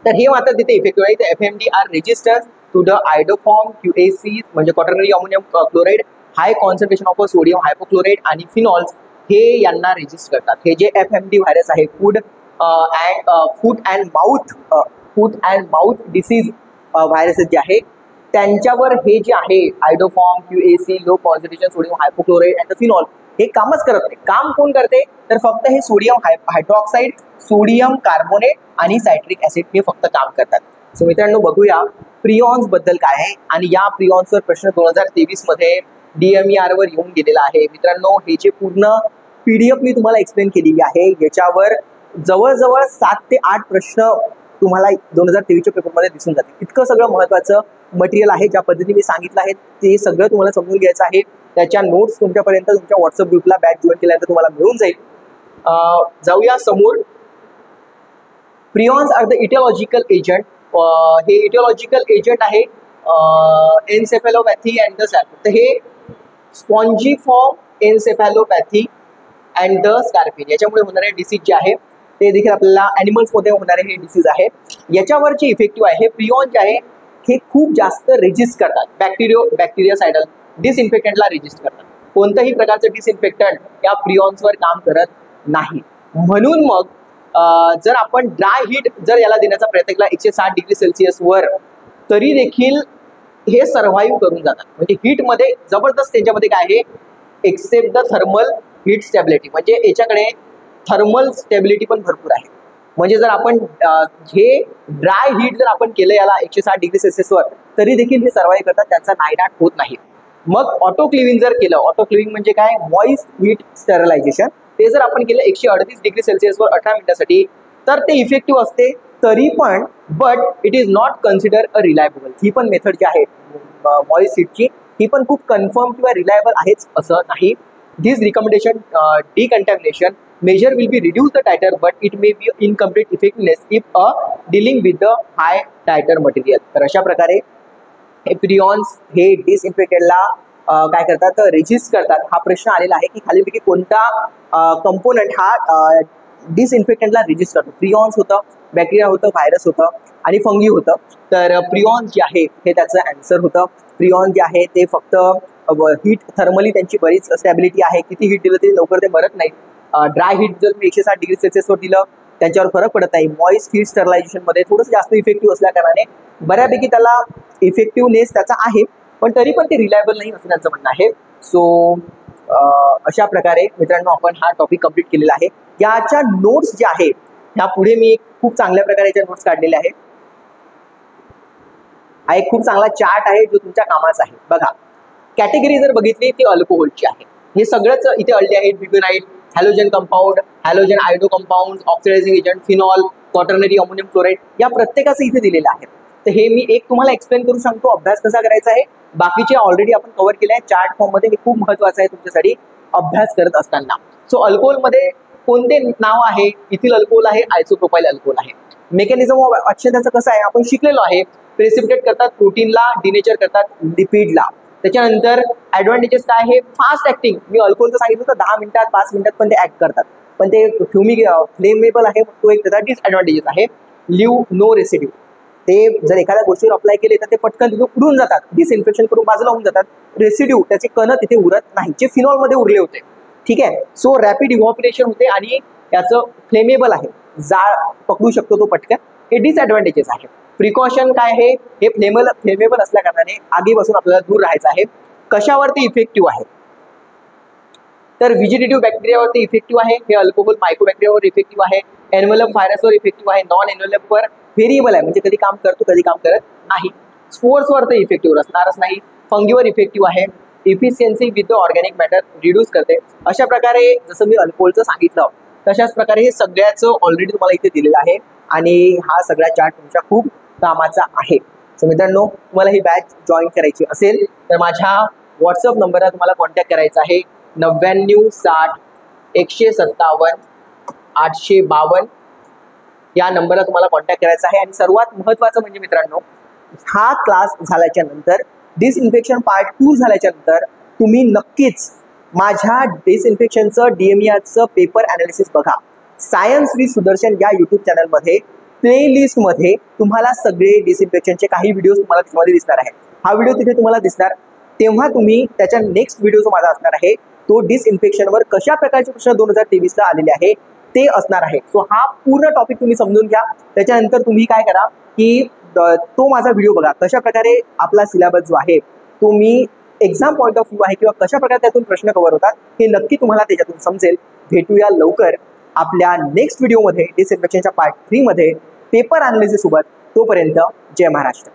तर हे मात्र तिथे इफेक्टिव्ह आहे. तर FMD are registered to the iodoform QAC म्हणजे quaternary ammonium chloride, high concentration of sodium hypochlorite आणि फिनॉल्स हे यांना रेजिस्ट करतात. हे जे FMD व्हायरस आहे food and mouth disease viruses जे आहे त्यांच्यावर हे जे आहे iodoform QAC low concentration sodium hypochlorite and phenol हे कामच करत नाही. काम कोण करते तर फक्त हे सोडियम हायड्रॉक्साईड, सोडियम कार्बोनेट आणि सायट्रिक ऍसिड हे फक्त काम करतात. सो मित्रांनो बघूया प्रिऑन्स बद्दल काय आहे. आणि या प्रिऑन्सवर प्रश्न 2023 मध्ये DMER वर येऊन गेलेला आहे. मित्रांनो हे जे पूर्ण PDF मी तुम्हाला एक्सप्लेन केलेली आहे याच्यावर जवळजवळ 7 ते 8 प्रश्न तुम्हाला 2023च्या पेपरमध्ये दिसून जाते. इतकं सगळं महत्त्वाचं मटेरियल आहे. ज्या पद्धतीने मी सांगितलं आहे ते सगळं तुम्हाला समजून घ्यायचं आहे. त्याच्या नोट्स तुमच्यापर्यंत तुमच्या व्हॉट्सअप ग्रुपला बॅच जॉईन केल्यानंतर तुम्हाला मिळून जाईल. जाऊया समोर. प्रिऑन्स आर द इटिओलॉजिकल एजंट. हे इटिओलॉजिकल एजंट आहे एन्सेफॅलोपॅथी अँड द सॅल्मन. तर हे स्पॉन्जिफॉर्म एन्सेफॅलोपॅथी अँड द स्कॉर्पिन याच्यामुळे होणारे डिसीज जे आहे ते देखील आपल्याला ॲनिमल्समध्ये होणारे हे डिसीज आहे. याच्यावर जे इफेक्टिव्ह आहे प्रिऑन जे आहे हे खूप जास्त रेजिस्ट करतात. बॅक्टेरियासायडल डिसइन्फेक्टंटला रेजिस्ट करतात. कोणत्याही प्रकारचं डिसइन्फेक्टंट या प्रिऑन्सवर काम करत नाही. म्हणून मग जर आपण ड्राय हीट जर याला देण्याचा प्रयत्न केला 160 डिग्री सेल्सिअस वर तरी देखील हे सर्व्हाइव्ह करून जातात. म्हणजे हीटमध्ये जबरदस्त त्यांच्यामध्ये काय आहे except the thermal heat stability म्हणजे याच्याकडे थर्मल स्टॅबिलिटी पण भरपूर आहे. म्हणजे जर आपण हे ड्राय हीट जर आपण केलं याला 160 डिग्री सेल्सिअसवर तरी देखील हे सर्व्हाइव्ह करतात, त्यांचा नायनाट होत नाही. मग ऑटो क्लिव्हिंग जर केलं, ऑटो क्लिव्हिंग म्हणजे काय मॉइस्ट हीट स्टरलायझेशन, ते जर आपण केलं 138 डिग्री सेल्सिअसवर 18 मिनिटासाठी तर ते इफेक्टिव्ह असते. तरी पण but it is not consider a reliable. ही पण मेथड जी आहे मॉइस्ट हीटची ही पण खूप कन्फर्म किंवा रिलायबल आहेच असं नाही. दिस recommendation डिकंटॅमिनेशन measure will be reduce the titer but it may be incomplete effectiveness if dealing with the high titer material. तर अशा प्रकारे हे प्रियॉन्स हे डिसइन्फेक्टेडला काय करतात, रेजिस्ट करतात. हा प्रश्न आलेला आहे की खालीलपैकी कोणता कंपोनंट हा डिसइन्फेक्टंटला रेजिस्ट करतो. प्रियॉन्स होतं, बॅक्टेरिया होतं, व्हायरस होतं आणि फंगी होतं. तर प्रियॉन्स जे आहे हे त्याचं आन्सर होतं. प्रियॉन जे आहे ते फक्त हीट थर्मली त्यांची बरीच स्टॅबिलिटी आहे. किती हीट दिलं तरी लवकर ते मरत नाही. ड्राय हीट जर तुम्ही 160 डिग्री सेल्सिअसवर दिलं त्यांच्यावर फरक पडत नाही. मॉइस्ट हीट स्टरलायझेशनमध्ये थोडंसं जास्त इफेक्टिव्ह असल्या कारणाने बऱ्यापैकी त्याला इफेक्टिव्हनेस त्याचा आहे, पण तरी पण ते रिलायबल नाही असं त्यांचं म्हणणं आहे. सो अशा प्रकारे मित्रांनो आपण हा टॉपिक कंप्लीट केलेला आहे. याच्या नोट्स ज्या आहेत ह्या पुढे मी खूप चांगल्या प्रकारे याच्या नोट्स काढलेल्या आहेत. हा एक खूप चांगला चार्ट आहे जो तुमच्या कामाचा आहे. बघा, कॅटेगरी जर बघितली ती अल्कोहोलची आहे. हे सगळंच इथे अल्डे आहेत. ब्युटेनाइट, halogen compound, halogen iodo compound, oxidizing agent, phenol, quaternary ammonium chloride या प्रत्येकाचं इथे दिलेलं आहे. तर हे मी एक तुम्हाला एक्सप्लेन करू सांगतो अभ्यास कसा करायचा आहे. बाकीचे ऑलरेडी आपण कव्हर केले आहे चार्ट फॉर्म मध्ये. हे खूप महत्त्वाचं आहे तुमच्यासाठी अभ्यास करत असताना. सो अल्कोहोलमध्ये कोणते नाव आहे? इथिल अल्कोहोल आहे, आयसोप्रोपाइल अल्कोहोल आहे. मेकॅनिझम ऑफ ऍक्शन त्याचं कसं आहे आपण शिकलेलो आहे. प्रेसिपिटेट करतात प्रोटीनला, डिनेचर करतात लिपिडला. त्याच्यानंतर ऍडव्हान्टेजेस काय आहे? Fast acting. मी अल्कोहोलचं सांगितलं तर 10 मिनिटात 5 मिनिटात पण ते ऍक्ट करतात, पण ते फ्लेमेबल आहे, तो एक त्याचा डिसएडव्हान्टेजेस आहे. Leave no residue. ते जर एखाद्या गोष्टीवर अप्लाय केले तर ते पटकन तिथे उडून जातात, डिसइन्फेक्शन करून बाजूला होऊन जातात. रेसिड्यू त्याचे कण तिथे उरत नाही जे फिनॉलमध्ये उरले होते. ठीक आहे. सो रॅपिड इव्हॉपरेशन होते आणि त्याचं फ्लेमेबल आहे, जाळ पकडू शकतो तो पटकन. हे डिसएडव्हान्टेजेस आहे. प्रिकॉशन काय आहे? हे फ्लेमेबल असल्या कारणाने आगीपासून आपल्याला दूर राहायचं आहे. कशावरती इफेक्टिव्ह आहे? तर व्हेजिटेटिव्ह बॅक्टेरियावरती इफेक्टिव्ह आहे. हे अल्कोहोल मायक्रोबॅक्टेरियावर इफेक्टिव्ह आहे. एन्व्हलप व्हायरसवर इफेक्टिव्ह आहे. नॉन एन्व्हलपवर व्हेरिएबल आहे, म्हणजे कधी काम करतो कधी काम करत नाही. स्पोर्सवर तर इफेक्टिव्ह असणारच नाही. फंगीवर इफेक्टिव्ह आहे. Efficiency with the organic matter reduce करते. अशा प्रकारे जसं मी अल्कोहोलचं सांगितलं तशाच प्रकारे हे सगळ्याचं ऑलरेडी तुम्हाला इथे दिलेलं आहे आणि हा सगळा चार्ट तुमच्या खूप कामाचा आहे. सो मित्रांनो, तुम्हाला ही बॅच जॉईन करायची असेल तर माझ्या व्हॉट्सअप नंबरला तुम्हाला कॉन्टॅक्ट करायचा आहे. 99 60 157 852 या नंबरला तुम्हाला कॉन्टॅक्ट करायचा आहे. आणि सर्वात महत्त्वाचं म्हणजे मित्रांनो, हा क्लास झाल्याच्या नंतर डिसइन्फेक्शन पार्ट 2 झाल्याच्या नंतर तुम्ही नक्कीच माझ्या डिसइन्फेक्शनचं DMERचं पेपर ॲनालिसिस बघा. सायन्स विथ सुदर्शन या यूट्यूब चॅनलमध्ये प्लेलिस्टमध्ये तुम्हाला सगळे डिसइन्फेक्शनचे काही व्हिडिओज तुम्हाला त्यामध्ये दिसणार आहे. हा व्हिडिओ तिथे तुम्हाला दिसणार. तेव्हा तुम्ही त्याच्या नेक्स्ट व्हिडिओ जो माझा असणार आहे तो डिसइन्फेक्शनवर कशा प्रकारचे प्रश्न 2023ला आलेले आहे ते असणार आहे. सो हा पूर्ण टॉपिक तुम्ही समजून घ्या. त्याच्यानंतर तुम्ही काय करा की तो माझा व्हिडिओ बघा. कशा प्रकारे आपला सिलेबस जो आहे तो मी एक्झाम पॉईंट ऑफ व्ह्यू आहे किंवा कशा प्रकारे त्यातून प्रश्न कव्हर होतात हे नक्की तुम्हाला त्याच्यातून समजेल. भेटूया लवकर आपल्या नेक्स्ट व्हिडिओमध्ये डिसइन्फेक्शनच्या पार्ट 3 मध्ये पेपर ॲनालिसिस सोबत. तोपर्यंत जय महाराष्ट्र.